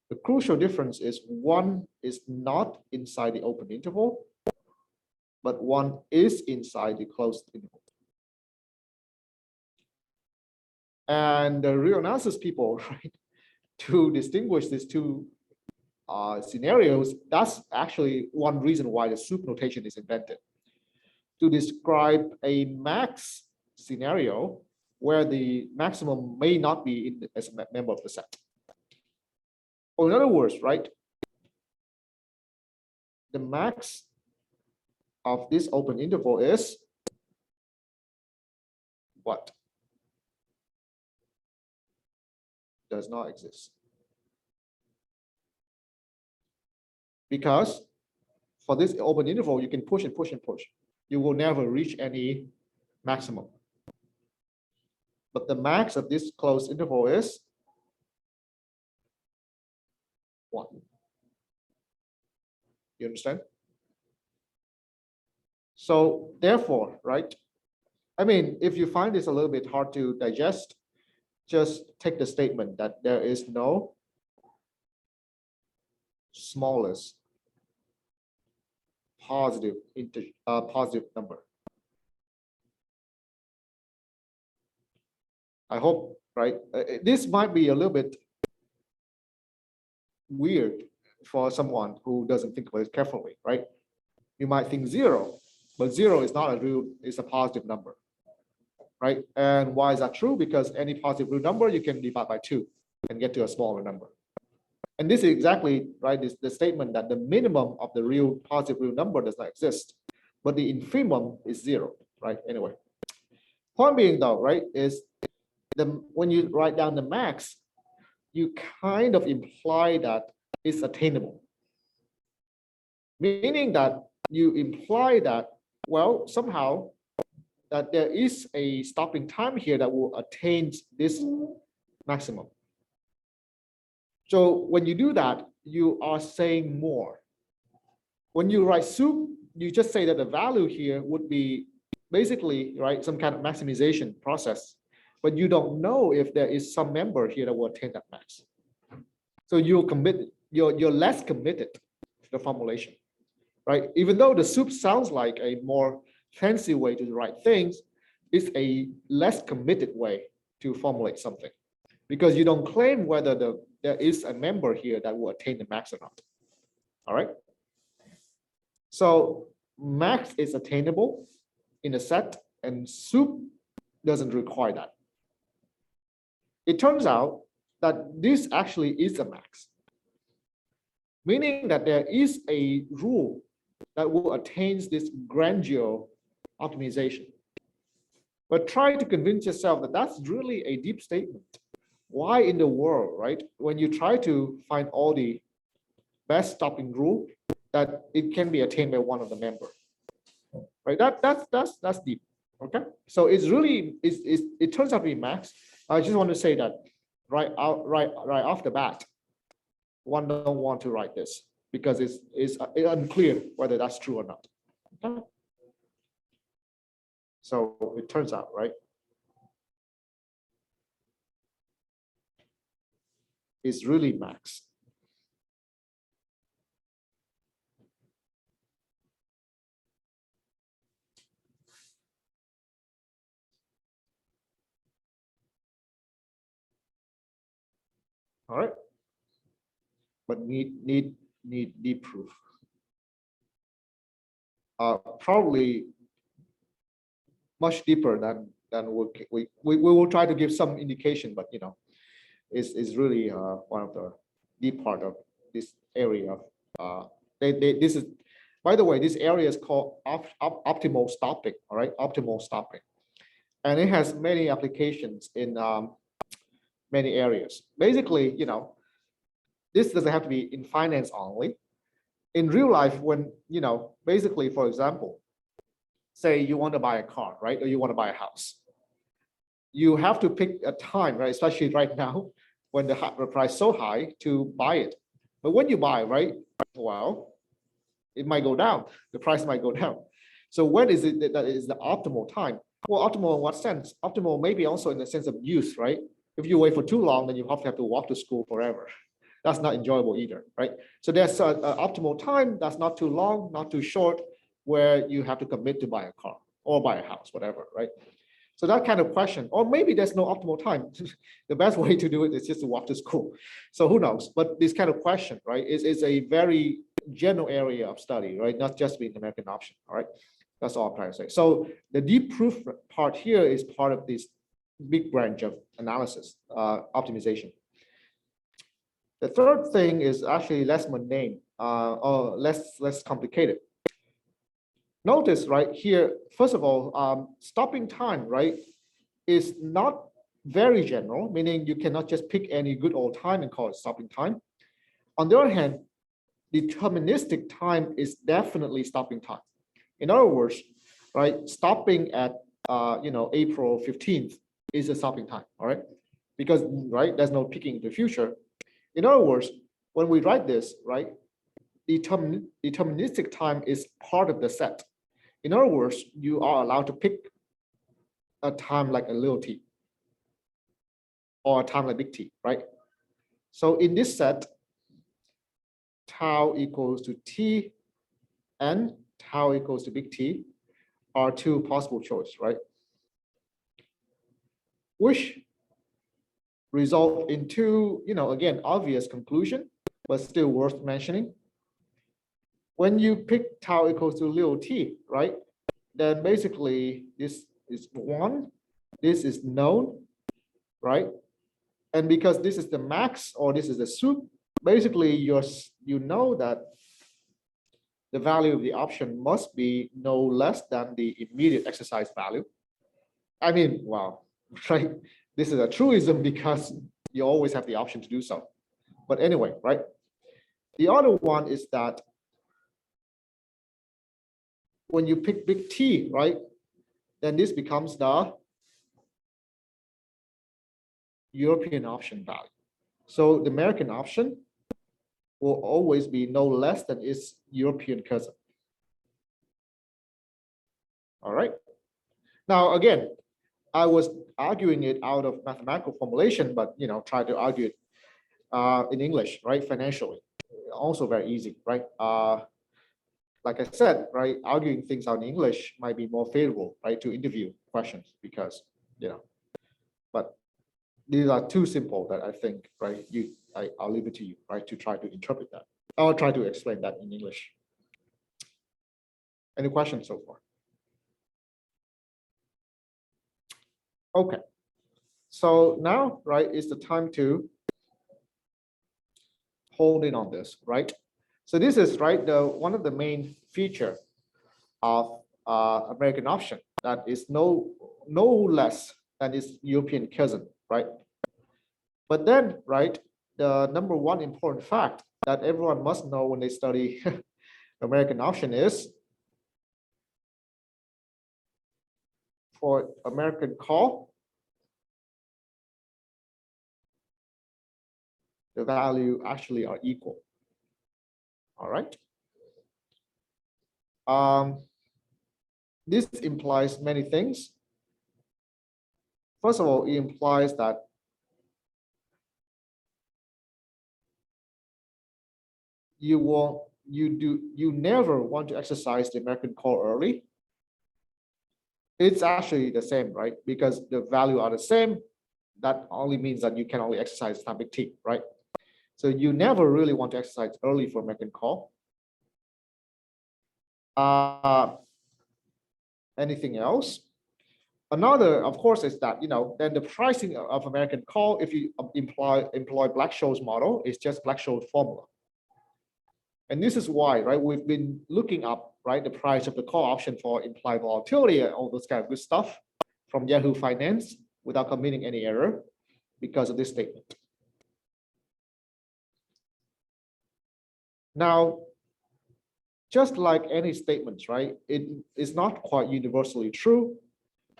The crucial difference is one is not inside the open interval, but one is inside the closed interval. And the real analysis people, right, to distinguish these two scenarios, that's actually one reason why the soup notation is invented, to describe a max scenario where the maximum may not be as a member of the set. Or in other words, right, the max of this open interval is what? Does not exist. Because for this open interval, you can push and push and push. You will never reach any maximum. But the max of this closed interval is 1. You understand? So therefore, right, I mean, if you find this a little bit hard to digest, just take the statement that there is no smallest positive number. I hope, right? This might be a little bit weird for someone who doesn't think about it carefully, right? You might think 0, but 0 is not a real, it's a positive number, right? And why is that true? Because any positive real number you can divide by 2 and get to a smaller number. And this is exactly, right, this the statement that the minimum of the real positive real number does not exist, but the infimum is 0, right? Anyway, point being though, right, is when you write down the max, you kind of imply that it's attainable. Meaning that you imply that well, somehow that there is a stopping time here that will attain this maximum. So when you do that, you are saying more. When you write soup, you just say that the value here would be basically, right, some kind of maximization process, but you don't know if there is some member here that will attain that max. So you're less committed to the formulation, right? Even though the soup sounds like a more fancy way to write things, it's a less committed way to formulate something, because you don't claim whether there is a member here that will attain the max or not. All right. So max is attainable in a set, and soup doesn't require that. It turns out that this actually is a max, meaning that there is a rule that will attain this grandeur optimization. But try to convince yourself that that's really a deep statement. Why in the world, right? When you try to find all the best stopping rule, that it can be attained by one of the members, right? That's deep. Okay, so it's really it turns out to be max. I just want to say that right off the bat, one don't want to write this because it's unclear whether that's true or not. Okay? So it turns out, right? It's really max. All right, but need deep proof. Probably much deeper than we will try to give some indication, but you know, is really one of the deep part of this area. This is, by the way, this area is called optimal stopping. All right, optimal stopping, and it has many applications in many areas. Basically, you know, this doesn't have to be in finance only. In real life, when, you know, basically, for example, say you want to buy a car, right? Or you want to buy a house. You have to pick a time, right? Especially right now, when the price is so high to buy it. But when you buy, right? Well, it might go down. The price might go down. So when is it that is the optimal time? Well, optimal in what sense? Optimal maybe also in the sense of use, right? If you wait for too long, then you have to walk to school forever. That's not enjoyable either, right? So there's an optimal time that's not too long, not too short, where you have to commit to buy a car or buy a house, whatever, right? So that kind of question, or maybe there's no optimal time. The best way to do it is just to walk to school. So who knows? But this kind of question, right, is a very general area of study, right? Not just being the American option, all right? That's all I'm trying to say. So the deep proof part here is part of this big branch of analysis, optimization. The third thing is actually less mundane or less complicated. Notice right here, first of all, stopping time, right, is not very general, meaning you cannot just pick any good old time and call it stopping time. On the other hand, deterministic time is definitely stopping time. In other words, right, stopping at April 15th is a stopping time, all right? Because, right, there's no picking the future. In other words, when we write this, right, deterministic time is part of the set. In other words, you are allowed to pick a time like a little t or a time like big T, right? So in this set, tau equals to t and tau equals to big T are two possible choices, right? Which result in two, again, obvious conclusion, but still worth mentioning. When you pick tau equals to little t, right, then basically this is 1, this is known, right? And because this is the max or this is the soup, basically you know that the value of the option must be no less than the immediate exercise value. I mean, wow, right? This is a truism because you always have the option to do so. But anyway, right? The other one is that when you pick big T, right, then this becomes the European option value. So the American option will always be no less than its European cousin. All right. Now, again, I was arguing it out of mathematical formulation, but try to argue it in English, right? Financially, also very easy, right? Like I said, right, arguing things out in English might be more favorable, right, to interview questions because, but these are too simple that I think, right, I'll leave it to you, right, to try to interpret that. I'll try to explain that in English. Any questions so far? Okay. So now, right, is the time to hold in on this, right? So this is, right, one of the main feature of American option that is no less than its European cousin, right? But then, right, the number one important fact that everyone must know when they study American option is for American call, the value actually are equal. All right. This implies many things. First of all, it implies that you never want to exercise the American call early. It's actually the same, right? Because the value are the same. That only means that you can only exercise time big T, right? So you never really want to exercise early for American call. Anything else? Another, of course, is that then the pricing of American call, if you employ Black-Scholes model, is just Black-Scholes formula. And this is why, right, we've been looking up, right, the price of the call option for implied volatility and all those kind of good stuff from Yahoo Finance without committing any error because of this statement. Now, just like any statements, right, it is not quite universally true.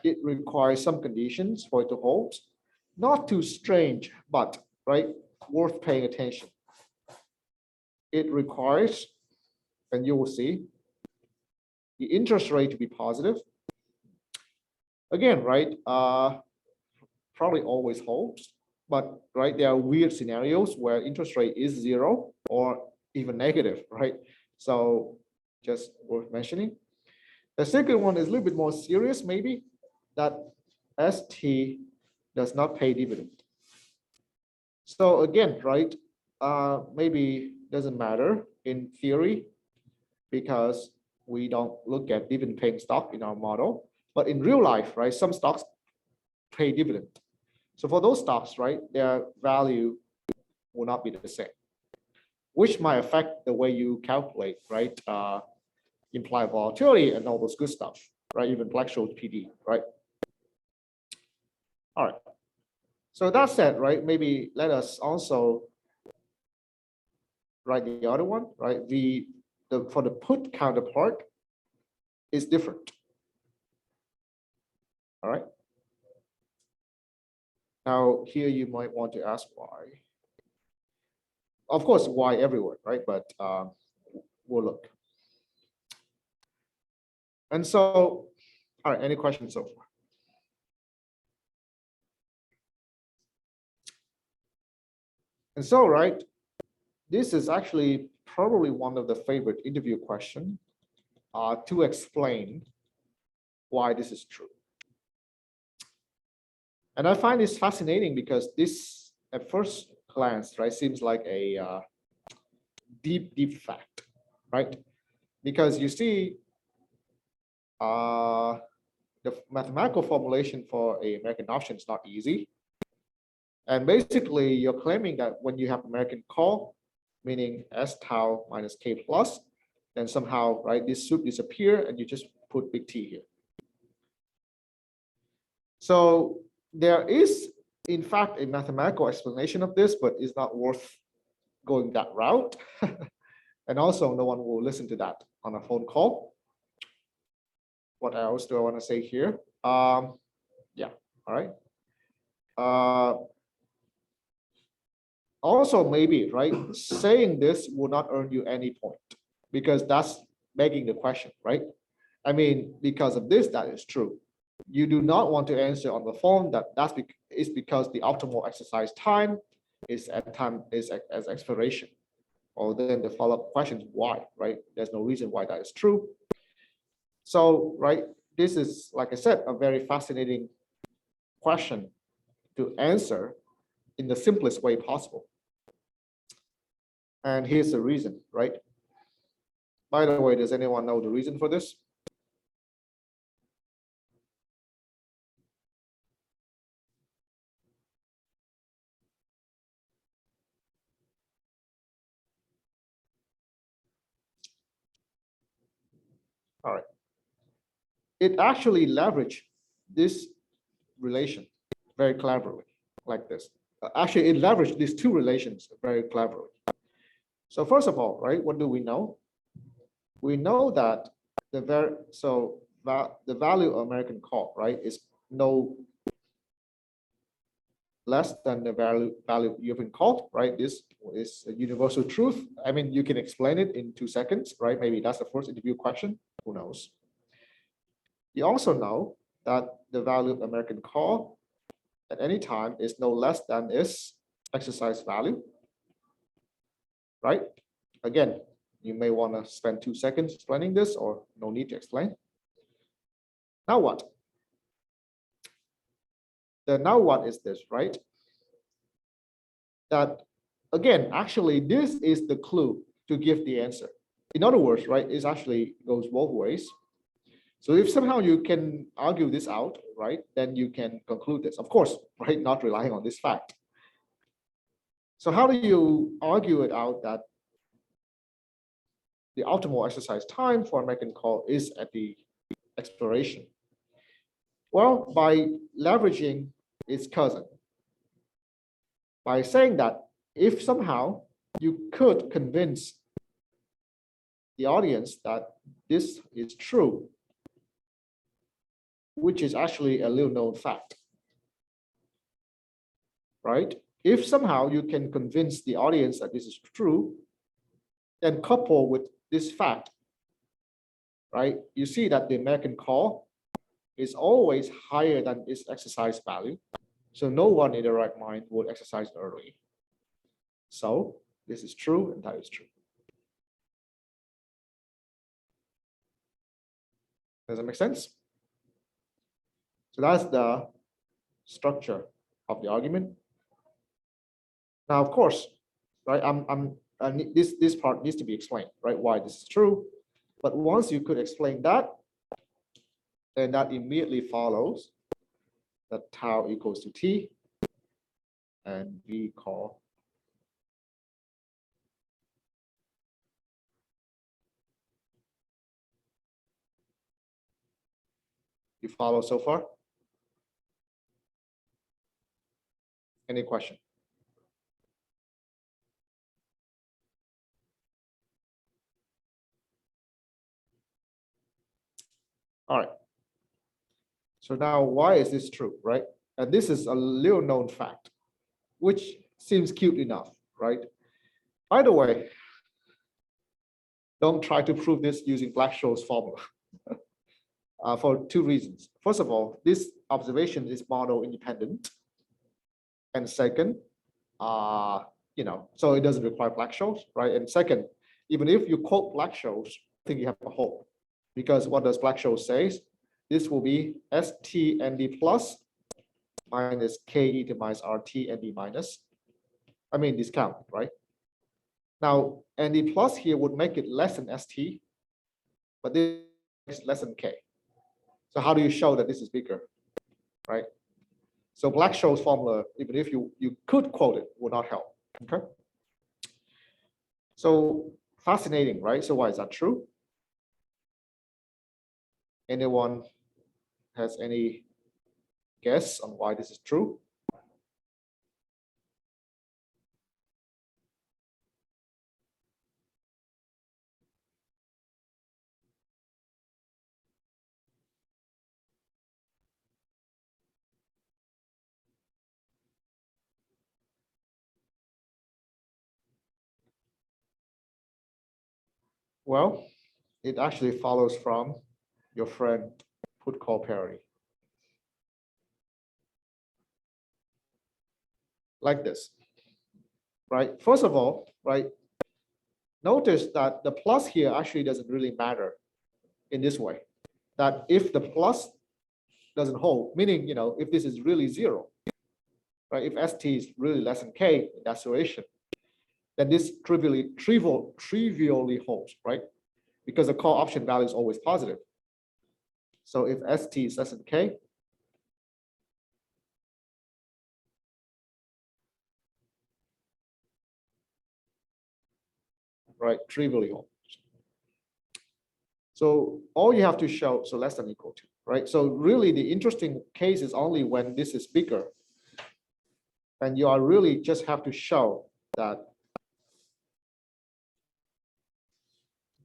It requires some conditions for it to hold. Not too strange, but, right, worth paying attention. It requires, and you will see, the interest rate to be positive. Again, right, probably always holds, but, right, there are weird scenarios where interest rate is 0 or even negative, right? So just worth mentioning. The second one is a little bit more serious, maybe, that ST does not pay dividend. So again, right, maybe doesn't matter in theory because we don't look at dividend paying stock in our model, but in real life, right, some stocks pay dividend. So for those stocks, right, their value will not be the same, which might affect the way you calculate, right, implied volatility and all those good stuff, right, even Black-Scholes PD, right? All right. So that said, right, maybe let us also write the other one, right? For the put counterpart is different. All right. Now here you might want to ask why. Of course, why everywhere, right? But we'll look. And so, all right, any questions so far? And so, right, this is actually probably one of the favorite interview questions to explain why this is true. And I find this fascinating because this, at first glance, right, seems like a deep fact, right? Because you see, the mathematical formulation for a American option is not easy. And basically, you're claiming that when you have American call, meaning S tau minus K plus, then somehow, right, this should disappear and you just put big T here. So there is, in fact, a mathematical explanation of this, but it's not worth going that route. And also, no one will listen to that on a phone call. what else do I want to say here? Yeah, all right. Also, maybe, right, saying this will not earn you any point because that's begging the question, right? I mean, because of this, that is true. You do not want to answer on the phone is because the optimal exercise time is as expiration. Or then the follow-up question is why, right? There's no reason why that is true. So, right, this is, like I said, a very fascinating question to answer in the simplest way possible. And here's the reason, right? By the way, does anyone know the reason for this? All right. It actually leveraged this relation very cleverly, like this. Actually, it leveraged these two relations very cleverly. So first of all, right, what do we know? We know that the value of American call, right, is no less than the value you've been called, right? This is a universal truth. I mean, you can explain it in 2 seconds, right? Maybe that's the first interview question. Who knows? You also know that the value of American call at any time is no less than its exercise value, right? Again, you may want to spend 2 seconds explaining this or no need to explain. Now what? The now what is this, right? That again, actually, this is the clue to give the answer. In other words, right, it actually goes both ways. So if somehow you can argue this out, right, then you can conclude this. Of course, right, not relying on this fact. So how do you argue it out that the optimal exercise time for American call is at the expiration? Well, by leveraging its cousin. By saying that if somehow you could convince the audience that this is true, which is actually a little known fact, right? If somehow you can convince the audience that this is true, then couple with this fact, right? You see that the American call is always higher than its exercise value. So no one in the right mind would exercise early. So this is true and that is true. Does that make sense? So that's the structure of the argument. Now, of course, right? This part needs to be explained, right? Why this is true. But once you could explain that, then that immediately follows that tau equals to t, and we call you follow so far? Any question? All right. So now why is this true, right? And this is a little known fact, which seems cute enough, right? By the way, don't try to prove this using Black-Scholes formula for 2 reasons. First of all, this observation is model independent. And second, so it doesn't require Black-Scholes, right? And second, even if you quote Black-Scholes, I think you have a hope. Because what does Black-Scholes say? This will be ST ND plus minus KE to minus RT ND minus. I mean, discount, right? Now, ND plus here would make it less than ST, but this is less than K. So how do you show that this is bigger, right? So Black-Scholes formula, even if you could quote it, would not help, okay? So fascinating, right? So why is that true? Anyone has any guess on why this is true? Well, it actually follows from your friend put call parity. Like this, right? First of all, right, notice that the plus here actually doesn't really matter in this way. That if the plus doesn't hold, meaning, if this is really zero, right? If ST is really less than K in that situation, then this trivially holds, right? Because the call option value is always positive. So if ST is less than K, right, trivially holds. So all you have to show, so less than equal to, right? So really the interesting case is only when this is bigger. And you are really just have to show that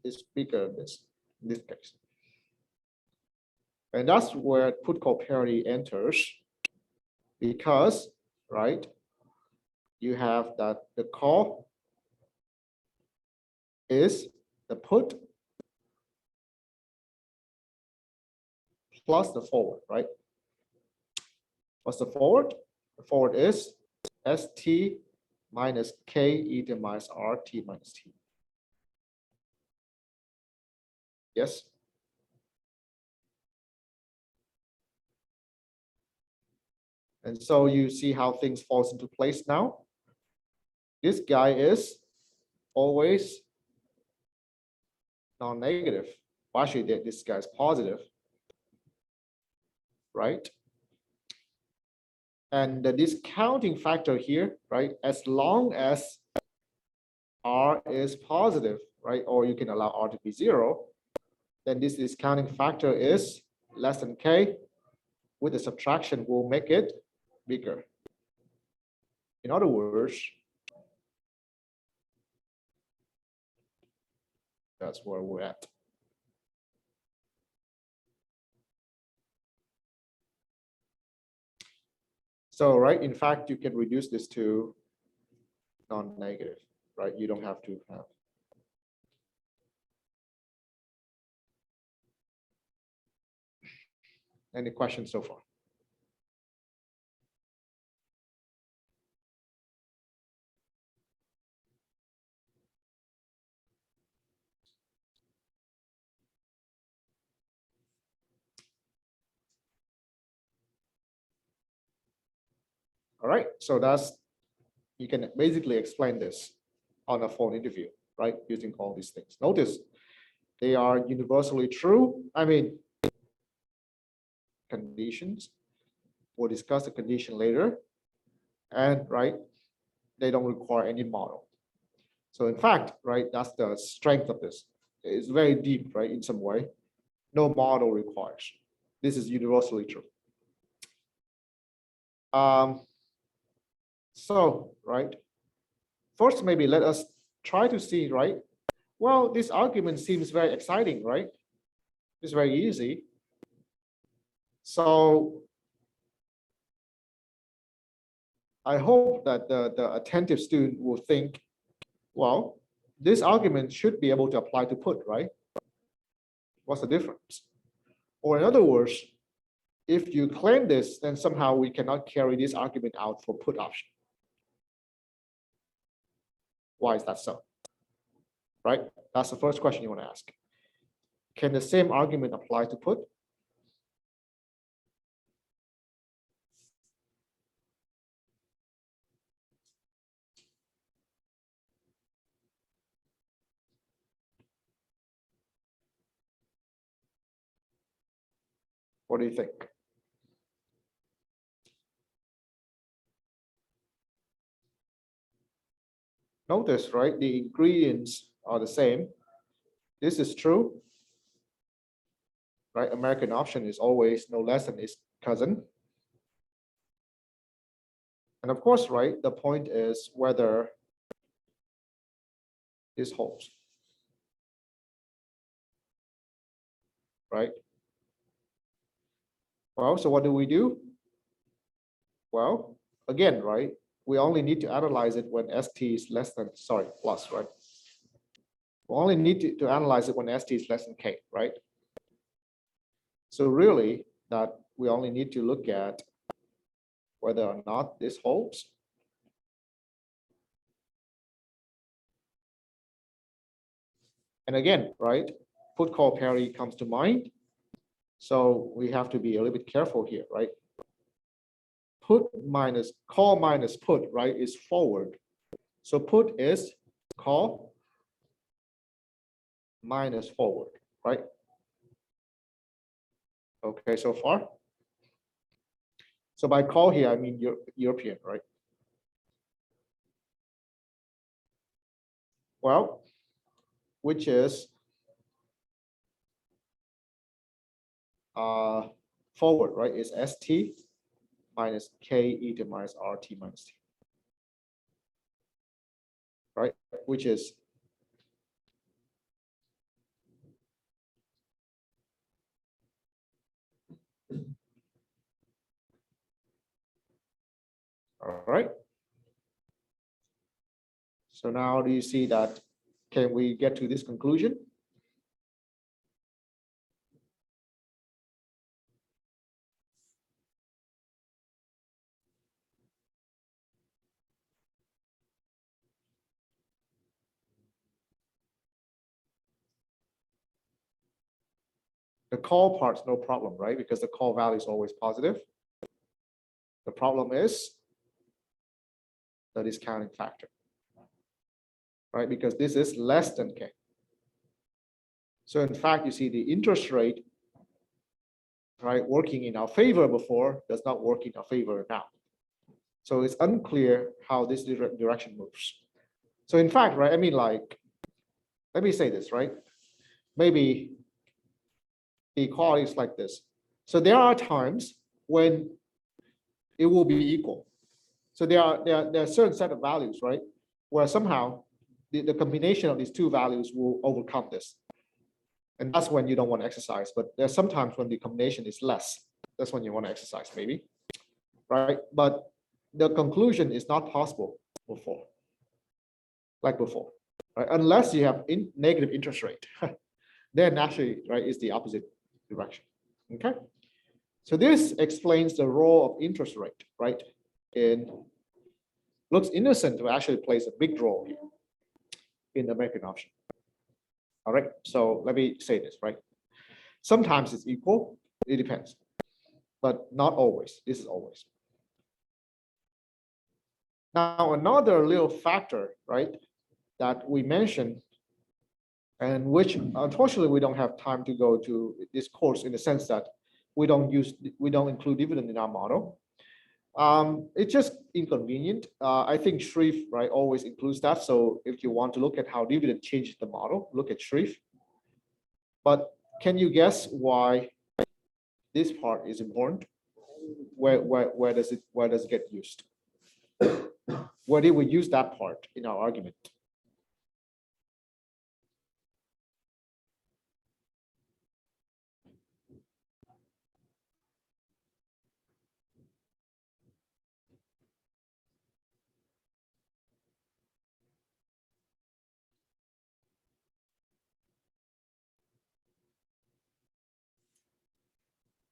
it's bigger in this case. And that's where put call parity enters, because, right, you have that the call is the put plus the forward, right? What's the forward? The forward is ST minus K e to the minus RT minus T. Yes? And so you see how things falls into place now. This guy is always non-negative. Well, actually, this guy is positive, right? And the discounting factor here, right? As long as R is positive, right? Or you can allow R to be zero, then this discounting factor is less than K. With the subtraction, will make it bigger. In other words, that's where we're at. So, right, in fact, you can reduce this to non-negative, right? You don't have to have. Any questions so far? All right, so you can basically explain this on a phone interview, right? Using all these things. Notice they are universally true. I mean, conditions. We'll discuss the condition later. And right, they don't require any model. So in fact, right, that's the strength of this. It's very deep, right, in some way. No model requires. This is universally true. So, right, first maybe let us try to see, right, well, this argument seems very exciting, right? It's very easy. So I hope that the attentive student will think, well, this argument should be able to apply to put, right? What's the difference? Or in other words, if you claim this, then somehow we cannot carry this argument out for put option. Why is that so? Right? That's the first question you want to ask. Can the same argument apply to put? What do you think? Notice, right, the ingredients are the same. This is true, right? American option is always no less than its cousin. And of course, right, the point is whether this holds, right? Well, so what do we do? Well, again, right, we only need to analyze it when ST is less than, sorry, plus, right? We only need to analyze it when ST is less than K, right? So really that we only need to look at whether or not this holds. And again, right, put call parity comes to mind. So we have to be a little bit careful here, right? Put minus call minus put, right, is forward. So put is call minus forward, right? Okay, so far. So by call here, I mean European, right? Well, which is forward, right? Is ST minus K e to minus RT minus T, right? Which is all right. So now do you see that? Can we get to this conclusion? The call part's no problem, right? Because the call value is always positive. The problem is the discounting factor, right? Because this is less than K. So in fact, you see the interest rate, right, working in our favor before does not work in our favor now. So it's unclear how this direction moves. So in fact, right, I mean, like, let me say this, right? Maybe the equality is like this. So there are times when it will be equal. So there are a certain set of values, right, where somehow the combination of these two values will overcome this. And that's when you don't want to exercise. But there's sometimes when the combination is less, that's when you want to exercise, maybe, right? But the conclusion is not possible before, like before, right? Unless you have negative interest rate, then actually, right, is the opposite direction. Okay. So this explains the role of interest rate, right? And looks innocent, but actually plays a big role here in the American option. All right. So let me say this, right? Sometimes it's equal. It depends, but not always. This is always. Now, another little factor, right, that we mentioned, and which unfortunately we don't have time to go to this course in the sense that we don't include dividend in our model. It's just inconvenient. I think Shreve, right, always includes that. So if you want to look at how dividend changes the model, look at Shreve. But can you guess why this part is important? Where does it get used? Where did we use that part in our argument?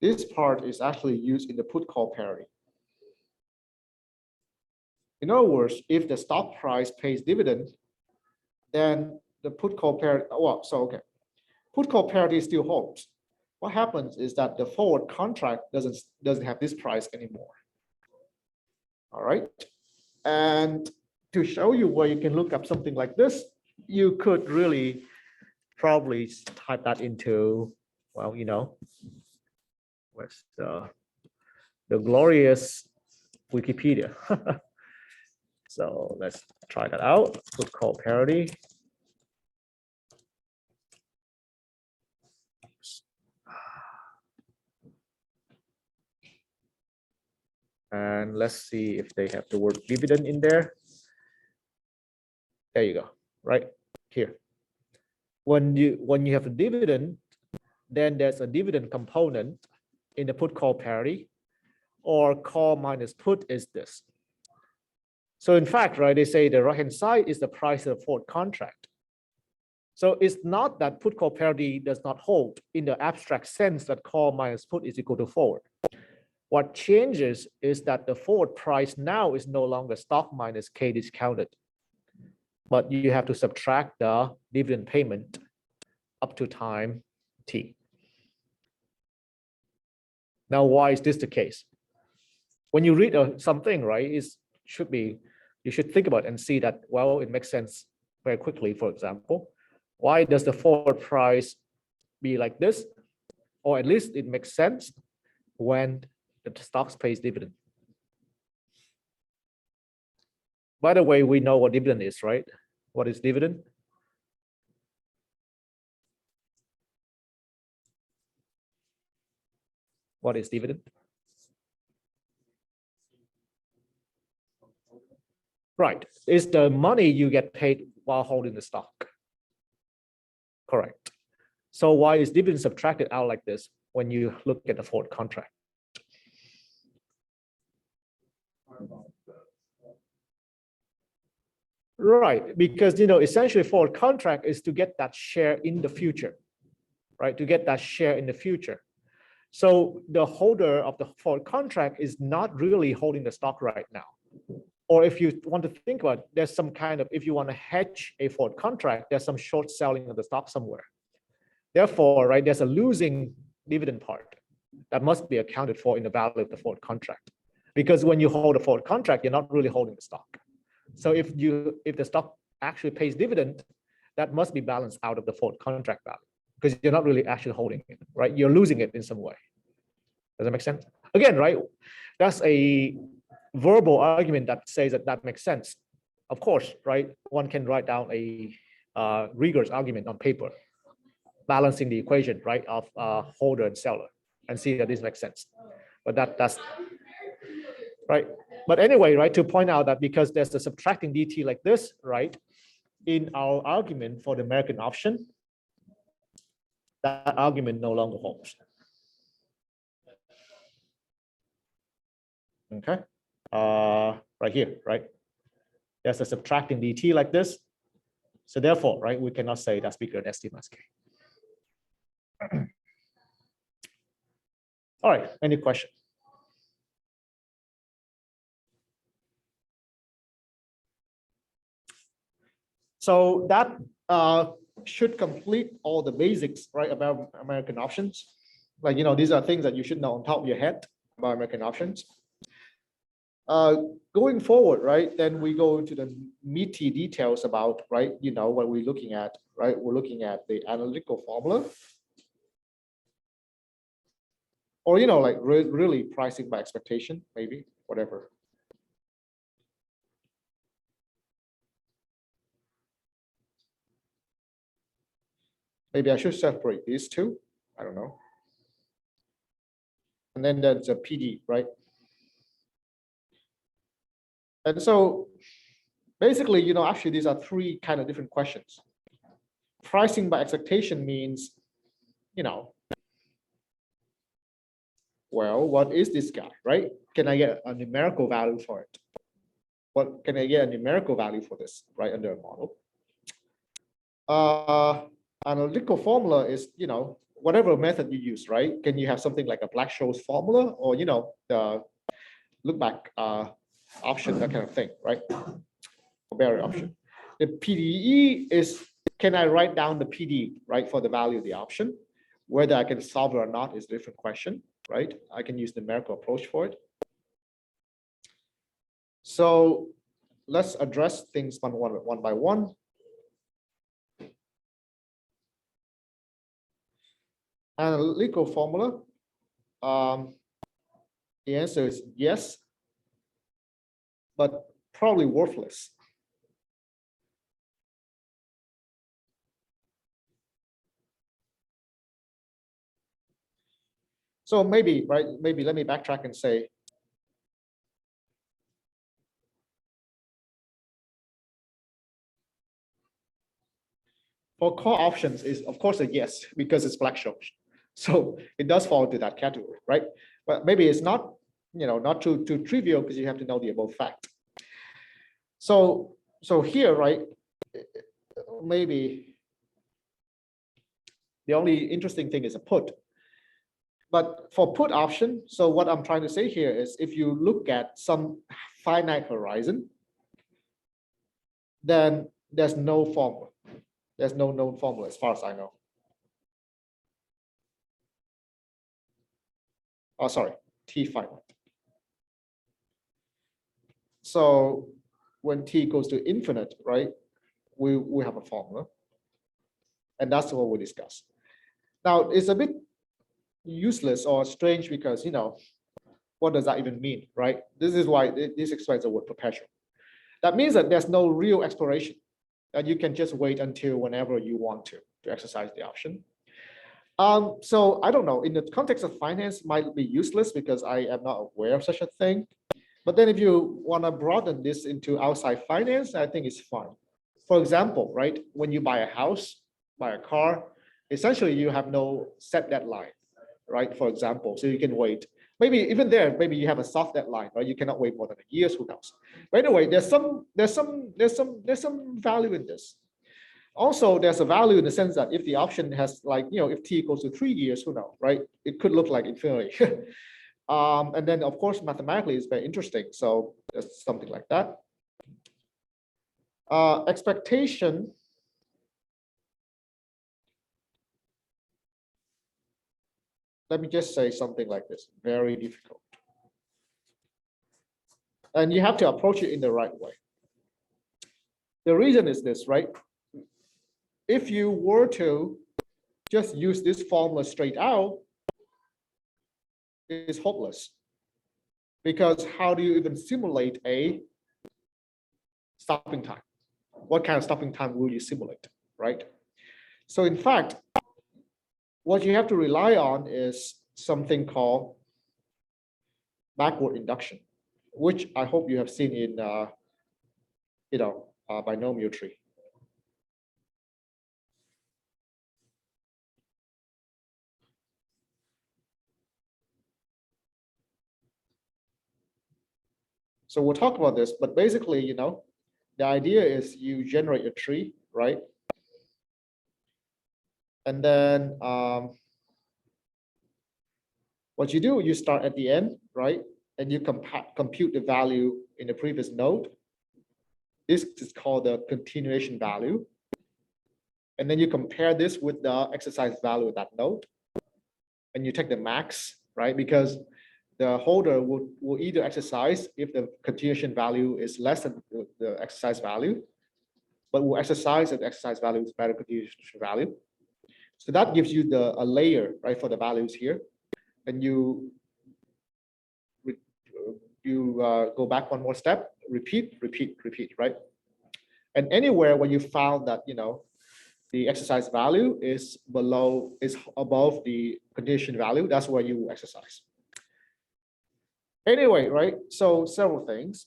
This part is actually used in the put call parity. In other words, if the stock price pays dividend, then the put call parity, well, so okay, put call parity still holds. What happens is that the forward contract doesn't have this price anymore. All right, and to show you where you can look up something like this, you could really probably type that into, well, you know, where's the glorious Wikipedia. So let's try that out. Put call parity. And let's see if they have the word dividend in there. There you go, right here. When you have a dividend, then there's a dividend component in the put call parity, or call minus put is this. So in fact, right, they say the right hand side is the price of the forward contract. So it's not that put call parity does not hold in the abstract sense that call minus put is equal to forward. What changes is that the forward price now is no longer stock minus K discounted, but you have to subtract the dividend payment up to time T. Now, why is this the case? When you read something, right, you should think about it and see that, well, it makes sense very quickly. For example, why does the forward price be like this? Or at least it makes sense when the stock pays dividend. By the way, we know what dividend is, right? What is dividend? What is dividend? Right. It's the money you get paid while holding the stock. Correct. So why is dividend subtracted out like this when you look at the forward contract? Right, because essentially forward contract is to get that share in the future, right? To get that share in the future. So the holder of the forward contract is not really holding the stock right now. Or if you want to think about it, there's some kind of, if you want to hedge a forward contract, there's some short selling of the stock somewhere. Therefore, right, there's a losing dividend part that must be accounted for in the value of the forward contract. Because when you hold a forward contract, you're not really holding the stock. So if the stock actually pays dividend, that must be balanced out of the forward contract value because you're not really actually holding it, right? You're losing it in some way. Does that make sense? Again, right? That's a verbal argument that says that makes sense. Of course, right? One can write down a rigorous argument on paper, balancing the equation, right, of holder and seller, and see that this makes sense. But that's right. But anyway, right, to point out that because there's a subtracting DT like this, right, in our argument for the American option, that argument no longer holds. Okay, right here, right? There's a subtracting DT like this. So therefore, right, we cannot say that's bigger than ST minus K. All right, any question? So that should complete all the basics, right, about American options. Like, these are things that you should know on top of your head about American options. Going forward, right, then we go into the meaty details about, right, what we're looking at, right? We're looking at the analytical formula. Or, like really pricing by expectation, maybe, whatever. Maybe I should separate these two. I don't know. And then there's a PD, right? And so basically, actually these are three kind of different questions. Pricing by expectation means, well, what is this guy, right? Can I get a numerical value for it? What can I get a numerical value for this, right, under a model? Analytical formula is, whatever method you use, right? Can you have something like a Black-Scholes formula or, the Lookback option, that kind of thing, right? Or barrier option. The PDE is, can I write down the PD, right, for the value of the option? Whether I can solve it or not is a different question, right? I can use the numerical approach for it. So let's address things one by one. Analytical formula, the answer is yes, but probably worthless. So maybe, right, maybe let me backtrack and say, for call options is of course a yes, because it's Black-Scholes. So it does fall into that category, right? But maybe it's not, not too trivial because you have to know the above fact. So here, right, maybe The only interesting thing is a put. But for put option, so what I'm trying to say here is if you look at some finite horizon, then there's no formula. There's no known formula as far as I know. Oh, sorry, T finite. So when T goes to infinite, right, we have a formula. And that's what we discuss. Now, it's a bit useless or strange because, you know, what does that even mean, right? This is why this explains the word perpetual. That means that there's no real expiration, that you can just wait until whenever you want to exercise the option. So I don't know, in the context of finance might be useless because I am not aware of such a thing. But then if you want to broaden this into outside finance, I think it's fine. For example, right, when you buy a house, buy a car, essentially you have no set deadline, right? For example, so you can wait. Maybe even there, maybe you have a soft deadline, right? You cannot wait more than a year, who knows? But anyway, there's some value in this. Also, there's a value in the sense that if the option has like, you know, if T equals to 3 years, who knows, right? It could look like infinity. And then of course, mathematically it's very interesting. So there's something like that. Expectation. Let me just say something like this, very difficult. And you have to approach it in the right way. The reason is this, right? If you were to just use this formula straight out, it's hopeless. Because how do you even simulate a stopping time? What kind of stopping time will you simulate, right? So in fact, what you have to rely on is something called backward induction, which I hope you have seen in binomial tree. So we'll talk about this, but basically, you know, the idea is you generate a tree, right? And then what you do, you start at the end, right? And you compute the value in the previous node. This is called the continuation value. And then you compare this with the exercise value of that node. And you take the max, right? Because the holder will either exercise if the continuation value is less than the exercise value, but will exercise if the exercise value is better continuation value. So that gives you a layer, right, for the values here. And you go back one more step, repeat, right? And anywhere where you found that, you know, the exercise value is above the condition value, that's where you exercise. Anyway, right? So several things.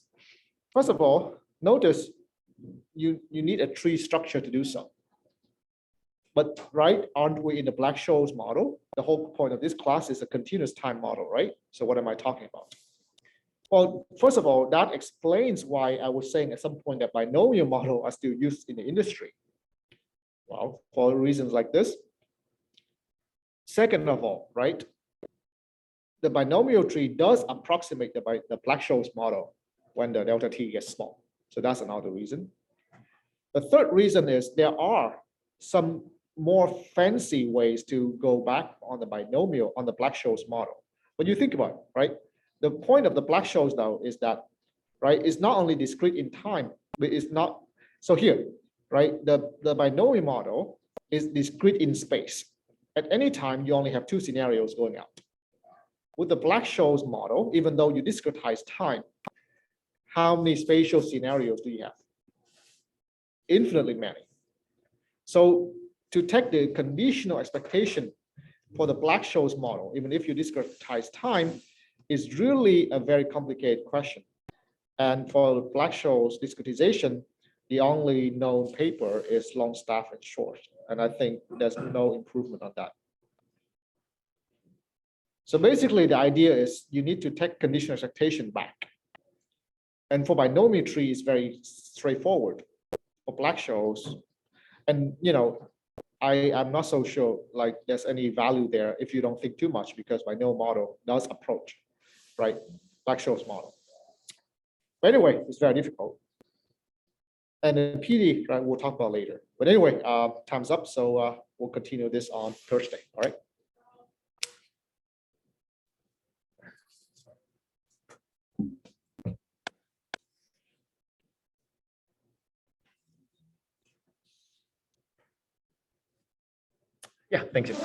First of all, notice you need a tree structure to do so. But right, aren't we in the Black-Scholes model? The whole point of this class is a continuous time model, right? So what am I talking about? Well, first of all, that explains why I was saying at some point that binomial model are still used in the industry. Well, for reasons like this. Second of all, right, the binomial tree does approximate the Black-Scholes model when the delta t gets small. So that's another reason. The third reason is there are some more fancy ways to go back on the binomial on the Black-Scholes model. But you think about it, right? The point of the Black-Scholes now is that, right, it's not only discrete in time, but it's not. So here, right, the binomial model is discrete in space. At any time, you only have two scenarios going out. With the Black-Scholes model, even though you discretize time, how many spatial scenarios do you have? Infinitely many. So to take the conditional expectation for the Black-Scholes model, even if you discretize time, is really a very complicated question. And for Black-Scholes discretization, the only known paper is Longstaff and Short. And I think there's no improvement on that. So basically, the idea is you need to take conditional expectation back. And for binomial tree, it's very straightforward. For Black-Scholes, and you know, I am not so sure like there's any value there if you don't think too much, because my no model does approach, right? Black-Scholes model. But anyway, it's very difficult. And then PD, right, we'll talk about later. But anyway, time's up. So we'll continue this on Thursday. All right. Yeah, thank you.